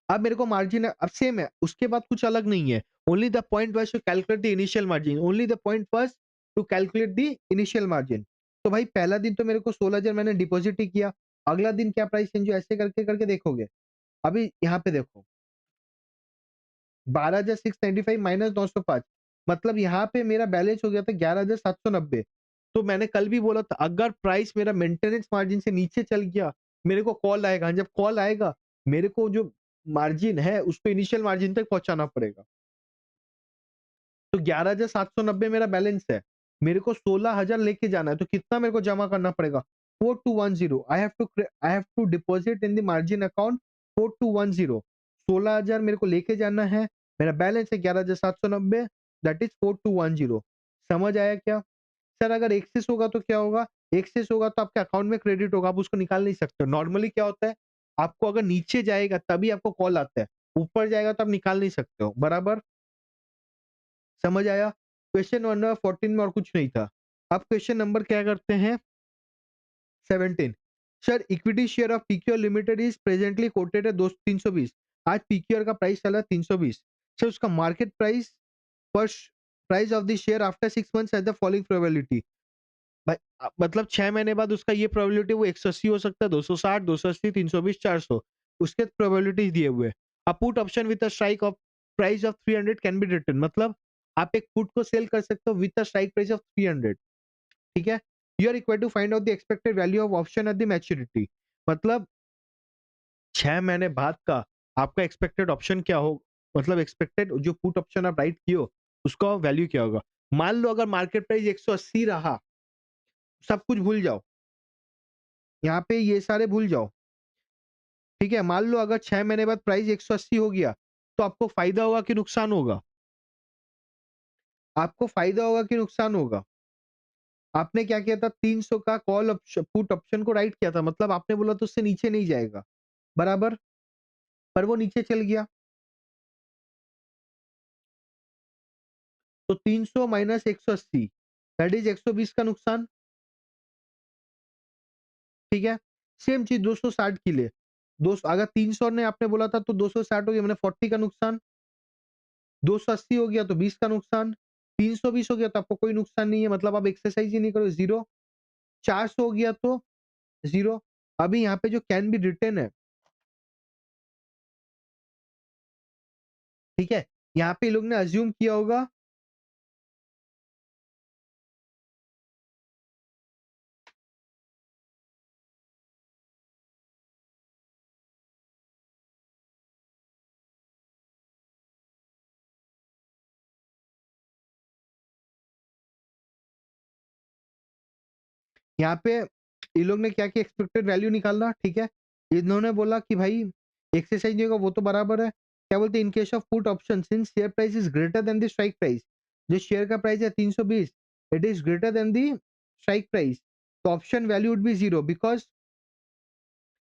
अब मेरे को मार्जिन अब सेम है, उसके बाद कुछ अलग नहीं है। Only the point was to calculate the initial margin, only the point was to calculate the initial margin. तो भाई पहला दिन तो मेरे को 16,000 मैंने डिपॉजिट ही किया, अगला दिन क्या प्राइस चेंज हुआ ऐसे करके करके देखोगे। अभी यहाँ पे देखो 12,695 माइनस 905, मतलब यहाँ पे मेरा बैलेंस हो गया था 11,790। तो मैंने कल भी बोला था अगर प्राइस मेरा मेंटेनेंस मार्जिन से नीचे चल गया, मेरे को कॉल आएगा, जब कॉल आएगा मेरे को जो मार्जिन है उसको इनिशियल मार्जिन तक पहुंचाना पड़ेगा। तो 11,790 मेरा बैलेंस है, मेरे को 16,000 लेके जाना है, तो कितना मेरे को जमा करना पड़ेगा, 4210। I have to deposit in the margin account 4210। 16,000 मेरे को लेके जाना है, मेरा बैलेंस है 11,790, दैट इज 4210। समझ आया क्या? सर अगर एक्सेस होगा तो क्या होगा? एक्सेस होगा तो आपके अकाउंट में क्रेडिट होगा, आप उसको निकाल नहीं सकते। नॉर्मली क्या होता है, आपको अगर नीचे जाएगा तभी आपको कॉल आता है, ऊपर जाएगा तो आप निकाल नहीं सकते हो बराबर। समझ आया? क्वेश्चन नंबर 14 में और कुछ नहीं था। अब क्वेश्चन नंबर क्या करते हैं 17। Sir equity share of PQR limited is presently coated है 320। आज पीक्यूआर का प्राइस चला 320। सर उसका मार्केट प्राइस पर price of the share after 6 months has the following probability. भाई मतलब 6 महीने बाद उसका ये प्रोबेबिलिटी वो 180 हो सकता है, 260, 280, 320, 400, उसके प्रोबेबिलिटीज दिए हुए। A put option with a strike of price of 300 can be written, मतलब आप एक पुट को सेल कर सकते हो with a strike price of 300, ठीक है। You are required to find out the expected value of option at the maturity, मतलब 6 महीने बाद का आपका एक्सपेक्टेड ऑप्शन क्या हो, मतलब एक्सपेक्टेड जो पुट ऑप्शन आप राइट किए हो उसका वैल्यू क्या होगा। मान लो अगर मार्केट प्राइस 180 रहा, सब कुछ भूल जाओ, यहाँ पे ये सारे भूल जाओ, ठीक है। मान लो अगर 6 महीने बाद प्राइस 180 हो गया, तो आपको फायदा होगा कि नुकसान होगा? आपको फायदा होगा कि नुकसान होगा? आपने क्या किया था, 300 का कॉल ऑप्शन पुट ऑप्शन को राइट किया था, मतलब आपने बोला तो उससे नीचे नहीं जाएगा बराबर, पर वो नीचे चल गया, तो 300 माइनस 180 दैट इज 120 का नुकसान, ठीक है। सेम चीज 260 के लिए, 200 अगर 300 ने आपने बोला था तो 260 हो गया, मैंने 40 का नुकसान, 280 हो गया तो 20 का नुकसान, 320 हो गया तो आपको कोई नुकसान नहीं है, मतलब आप एक्सरसाइज ही नहीं करो, 0। 400 हो गया तो 0। अभी यहाँ पे जो कैन बी रिटर्न है, ठीक है, यहाँ पे लोग ने अज्यूम किया होगा यहाँ पे, इन लोग ने क्या किया, एक्सपेक्टेड वैल्यू निकालना, ठीक है। इन्होंने बोला कि भाई एक्सरसाइज नहीं होगा वो तो बराबर है, क्या बोलते हैं, in case of put option since share price is greater than the strike price, जो शेयर का प्राइस है 320, it is greater than the strike price, तो option value would be 0 because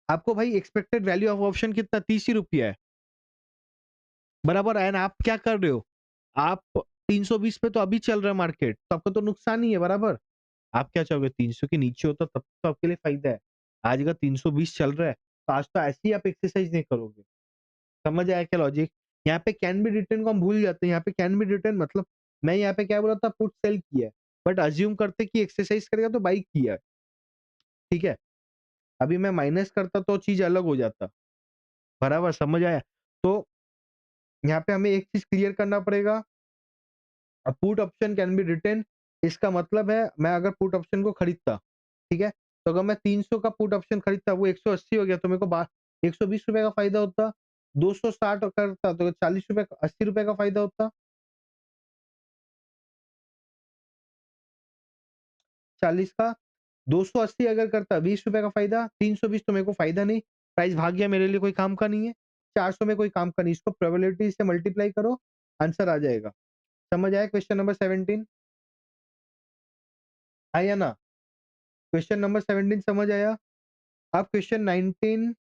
आपको भाई एक्सपेक्टेड वैल्यू ऑफ ऑप्शन कितना, 30 ही रुपया है, बराबर। एंड आप क्या कर रहे हो, आप 320 पे तो अभी चल रहा है मार्केट, तो आपको तो नुकसान ही है, बराबर। आप क्या चाहोगे, 300 के नीचे होता तब तो आपके लिए फायदा है। आज अगर 320 चल रहा है तो आज तो ऐसे ही आप एक्सरसाइज नहीं करोगे। समझ आया क्या लॉजिक? यहाँ पे कैन बी रिटर्न को हम भूल जाते हैं। यहाँ पे कैन बी रिटर्न मतलब मैं यहाँ पे क्या बोला था, पुट सेल किया है, बट अज्यूम करते कि एक्सरसाइज करेगा तो बाई किया है, ठीक है। अभी मैं माइनस करता तो चीज अलग हो जाता, बराबर, समझ आया। तो यहाँ पे हमें एक चीज क्लियर करना पड़ेगा, put option can be return, इसका मतलब है मैं अगर पुट ऑप्शन को खरीदता, ठीक है, तो अगर मैं 300 का पुट ऑप्शन खरीदता, वो 180 हो गया तो मेरे को 120 रुपए का फायदा होता। 260 करता तो 40 रुपए, 80 रुपए का फायदा होता। 40 का 280 अगर करता, 20 रुपए का फायदा। 320 तो मेरे को फायदा नहीं, प्राइस भाग गया, मेरे लिए कोई काम का नहीं है। 400 में कोई काम का नहीं, इसको प्रोबेबिलिटी से मल्टीप्लाई करो, आंसर आ जाएगा। समझ आया क्वेश्चन नंबर 17? आया ना? क्वेश्चन नंबर 17 समझ आया? आप क्वेश्चन 19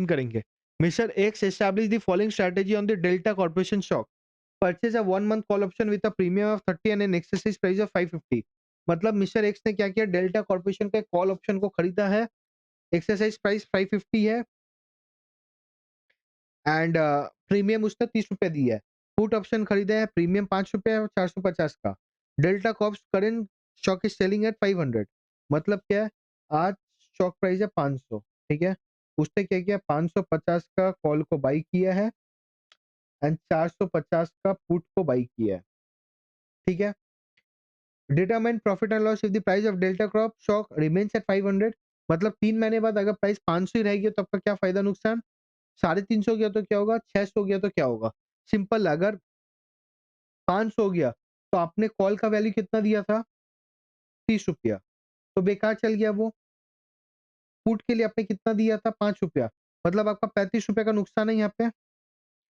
करेंगे। Mister x establish the following strategy on the delta corporation stock, purchase a 1 month call option with a premium of 30 and an exercise price of 550। मतलब मिस्टर एक्स ने क्या किया, डेल्टा कॉर्पोरेशन के कॉल ऑप्शन को खरीदा है, एक्सरसाइज प्राइस 550 है एंड प्रीमियम उसने 30 रुपए दिया है। पुट ऑप्शन खरीदा है, प्रीमियम 5 रुपए और 450 का। Delta corps current stock is selling at 500। मतलब क्या है, आज स्टॉक प्राइस है 500, ठीक है। उसने क्या किया, 550 का कॉल को बाई किया है एंड 450 का पुट को बाई किया है, ठीक है। Determine profit and loss if the price of delta crop stock remains at 500। मतलब 3 महीने बाद अगर प्राइस 500 ही रहेगी तो आपका क्या फायदा नुकसान, 350 गया तो क्या होगा, 600 गया तो क्या होगा। सिंपल, अगर 500 हो गया तो आपने कॉल का वैल्यू कितना दिया था, 30 रुपया, तो बेकार चल गया वो। पुट के लिए आपने कितना दिया था, 5 रुपया, मतलब आपका 35 रुपए का नुकसान है यहाँ पे,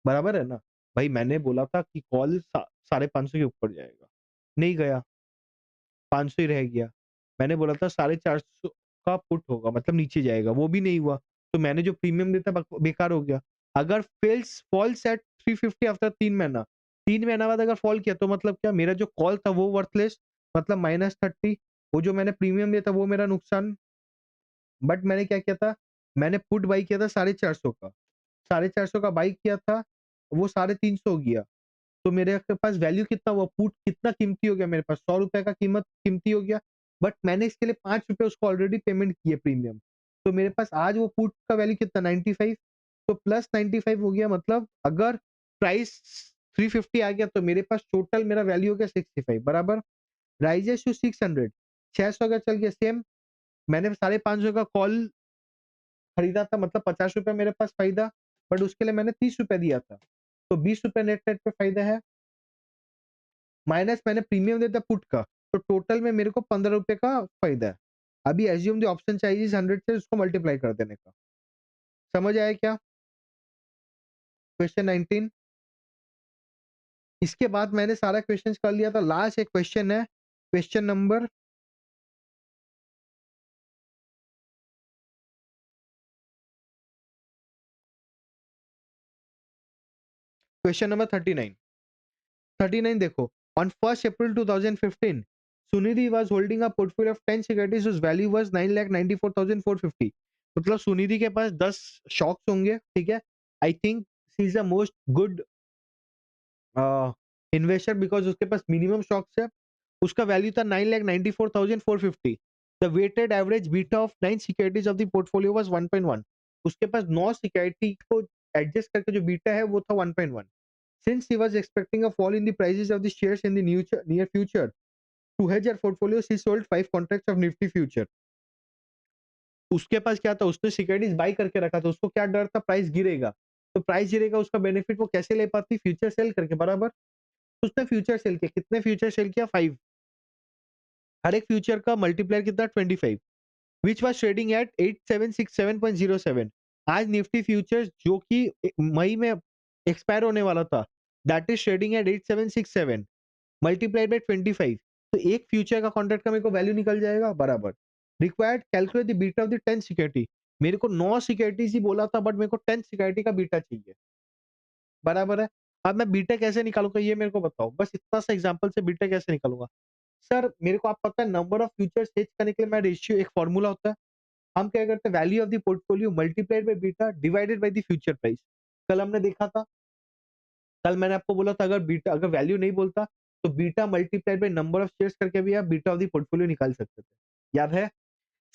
बराबर है ना। भाई मैंने बोला था कि कॉल 550 के ऊपर जाएगा, नहीं गया, 500 ही रह गया। मैंने बोला था 450 का पुट होगा, मतलब नीचे जाएगा, वो भी नहीं हुआ, तो मैंने जो प्रीमियम दिया था बेकार हो गया। अगर फॉल्स एट 350 आफ्टर 3 महीना, 3 महीना बाद अगर फॉल किया तो मतलब क्या, मेरा जो कॉल था वो वर्थलेस, मतलब -30, वो जो मैंने प्रीमियम दिया था वो मेरा नुकसान। बट मैंने क्या किया था, मैंने पुट बाई किया था 450 का, 450 का बाई किया था, वो 350 हो गया, तो मेरे पास वैल्यू कितना हुआ, पुट कितना कीमती हो गया मेरे पास, 100 रुपए का कीमत कीमती हो गया। बट मैंने इसके लिए 5 रुपए उसको ऑलरेडी पेमेंट किए प्रीमियम, तो मेरे पास आज वो पुट का वैल्यू कितना, 95, तो प्लस 95 हो गया। मतलब अगर प्राइस 350 आ गया तो मेरे पास टोटल मेरा वैल्यू हो गया 65, बराबर। राइजेस टू 600, 600 का चल गया सेम। मैंने 550 का कॉल खरीदा था, मतलब 50 रुपए मेरे पास फायदा, बट उसके लिए मैंने 30 रुपए दिया था, तो 20 रुपए नेट नेट पे फायदा है, माइनस मैंने प्रीमियम दिया था पुट का, तो टोटल में मेरे को 15 रुपए का फायदा है। अभी एज्यूम द ऑप्शन चार्जेस 100 से उसको मल्टीप्लाई कर देने का। समझ आया क्या? क्वेश्चन 19। इसके बाद मैंने सारा क्वेश्चन कर लिया था, लास्ट एक क्वेश्चन है, क्वेश्चन नंबर क्वेश्चन नंबर 39। 39 देखो, on 1st April 2015 Sunidhi was holding a portfolio of 10 securities whose value was 9,94,450। मतलब सुनिधि के पास 10 शॉक्स होंगे, ठीक है। I think she is the most good investor because उसके पास मिनिमम स्टॉक्स है, उसका वैल्यू था 9,94,450। The weighted average beta of 9 securities of the portfolio was 1.1। उसके पास 9 सिक्योरिटी को एडजस्ट करके जो बीटा है वो था 1.1। Since he was expecting a fall in the prices of the shares in the near future, to hedge her portfolio he sold 5 contracts of Nifty future. उसके पास क्या था, उसने सिक्योरिटीज बाय करके रखा था, उसको क्या डर था प्राइस गिरेगा, तो प्राइस गिरेगा उसका बेनिफिट वो कैसे ले पाती, फ्यूचर सेल करके, बराबर। तो उसने फ्यूचर सेल किया, कितने फ्यूचर सेल किया, 5। हर एक फ्यूचर का मल्टीप्लायर कितना, 25, व्हिच वाज ट्रेडिंग एट 8767.07। आज निफ्टी फ्यूचर्स जो कि मई में एक्सपायर होने वाला था, that is trading at 8767 multiplied by 25। तो एक फ्यूचर का कॉन्ट्रैक्ट का मेरे को वैल्यू निकल जाएगा, बराबर। Required calculate the beta of the 10 security. मेरे को 9 सिक्योरिटीज ही बोला था, बट मेरे को 10 सिक्योरिटी का बीटा चाहिए, बराबर है। अब मैं बीटा कैसे निकालूंगा ये मेरे को बताओ, बस इतना सा एग्जांपल से बीटा कैसे निकालूंगा। सर मेरे को आप पता है नंबर ऑफ फ्यूचर्स हेज करने के लिए मैं रेशियो, एक फॉर्मूला होता है, हम क्या करते हैं, value of the portfolio multiplied by beta divided by the future price. कल हमने देखा था, कल मैंने आपको बोला था अगर बीटा, अगर वैल्यू नहीं बोलता तो beta multiplied by number of shares करके भी आप बीटा ऑफ द पोर्टफोलियो निकाल सकते थे, याद है।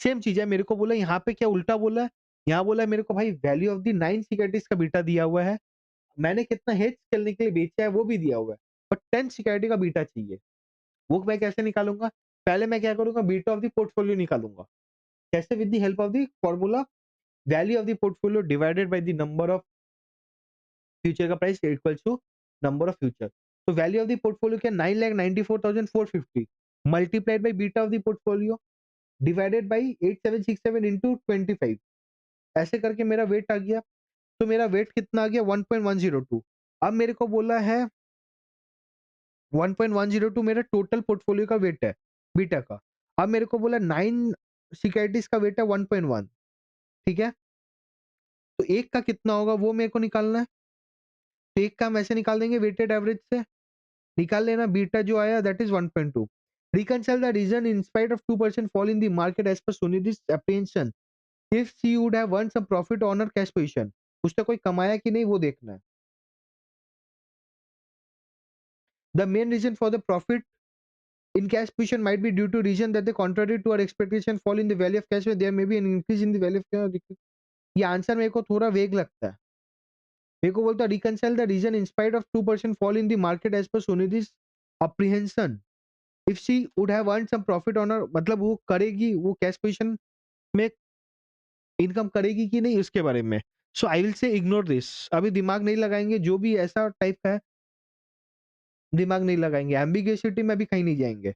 सेम चीज है, मेरे को बोला यहाँ पे क्या उल्टा बोला है, यहाँ बोला है मेरे को भाई वैल्यू ऑफ द 9 सिक्योरिटीज का बीटा दिया हुआ है, मैंने कितना हेज करने के लिए बेचा है वो भी दिया हुआ है, बट 10 सिक्योरिटी का बीटा चाहिए। वो मैं कैसे निकालूंगा, पहले मैं क्या करूंगा, बीटा ऑफ द पोर्टफोलियो निकालूंगा। कैसे, with the help of the formula value of the portfolio divided by the number of future का price equals to number of future. तो वैल्यू ऑफ द पोर्टफोलियो क्या, 9,94,450 multiplied by beta of the portfolio divided by 8767 into 25। ऐसे करके मेरा वेट आ गया, तो मेरा वेट कितना आ गया, 1.102। अब मेरे को बोला है 1.102 मेरा टोटल पोर्टफोलियो का वेट है, बीटा का। अब मेरे को बोला 9 सिक्योरिटीज का वेट है 1.1, ठीक है। तो एक का कितना होगा वो मेरे को निकालना है। तो एक का हम ऐसे निकाल देंगे, वेटेड एवरेज से निकाल लेना, बीटा जो आया that is 1.2। reconcile the reason in spite of 2% fall in the market as per Sunidhi's apprehension, if she would have earned some profit on her cash position। उसने कोई कमाया कि नहीं वो देखना है। The main reason for the profit in cash position might be due to reason that they contrary to our expectation fall in the value of cash, where there may be an increase in the value of cash। ये आंसर मेरे को थोड़ा वेग लगता है। मेरे को बोलता reconcile the reason in spite of 2% fall in the market as per Sunidhi's apprehension, if she would have earned some profit on her, मतलब वो करेगी, वो कैश पोजीशन में इनकम करेगी कि नहीं उसके बारे में। So I will say ignore this, अभी दिमाग नहीं लगाएंगे, जो भी ऐसा टाइप का है दिमाग नहीं लगाएंगे, एम्बिग्युइटी में अभी कहीं नहीं जाएंगे।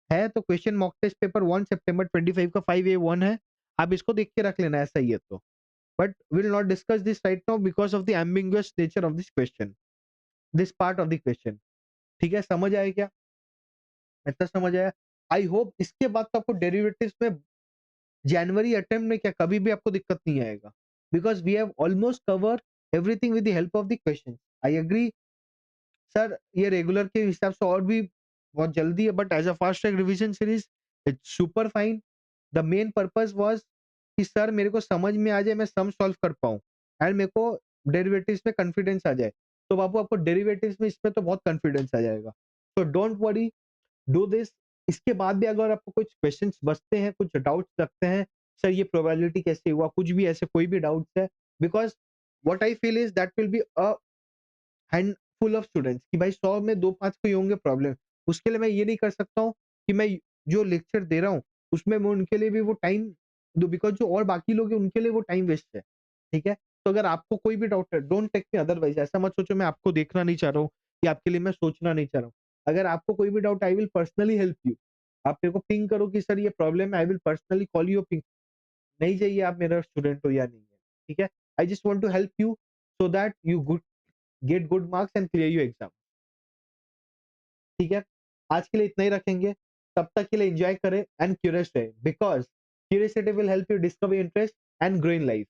है तो क्वेश्चन मॉक टेस्ट पेपर 1 सितंबर 25 का 5A1 है, आप इसको देख के रख लेना ऐसा ही है तो। But will not discuss this right now because of the ambiguous nature of this question, this part of the question. ठीक है, समझ आया क्या, इतना समझ आया। आई होप इसके बाद तो आपको डेरिवेटिव्स में जनवरी अटेम्प्ट में क्या कभी भी आपको दिक्कत नहीं आएगा, because we have almost cover everything with the help of the question. I agree sir, ये रेगुलर के हिसाब से और भी बहुत जल्दी है, but as a fast track revision series it's super fine. The main purpose was कि सर मेरे को समझ में आ जाए, मैं सम सॉल्व कर पाऊं, एंड मेरे को डेरिवेटिव्स में कॉन्फिडेंस आ जाए। तो बाबू आपको डेरिवेटिव्स में इसमें तो बहुत कॉन्फिडेंस आ जाएगा, तो डोंट वरी, डू दिस। इसके बाद भी अगर आपको कुछ क्वेश्चंस बचते हैं, कुछ डाउट्स लगते हैं, सर ये प्रोबेबिलिटी कैसे हुआ, कुछ भी ऐसे कोई भी डाउट्स है, because what I feel is that will be a handful of students कि भाई 100 में 2-5 को ही होंगे प्रॉब्लम। उसके लिए मैं ये नहीं कर सकता हूँ कि मैं जो लेक्चर दे रहा हूँ उसमें मैं उनके लिए भी वो टाइम दो, बिकॉज जो और बाकी लोग हैं उनके लिए वो टाइम वेस्ट है। ठीक है, तो अगर आपको कोई भी डाउट है, डोंट टेक मी अदरवाइज, ऐसा मत सोचो मैं आपको देखना नहीं चाह रहा हूँ या आपके लिए मैं सोचना नहीं चाह रहा हूँ। अगर आपको कोई भी doubt, I will personally help you. आप मेरे को पिंग करो कि सर ये प्रॉब्लम है, I will personally call you, ping नहीं चाहिए आप मेरा स्टूडेंट हो या नहीं है। ठीक है, I just want to help you so that you good get good marks and clear your exam. ठीक है, आज के लिए इतना ही रखेंगे, तब तक के लिए एंजॉय करें एंड क्यूरियस रहे, because curiosity will help you discover interest and grow in life.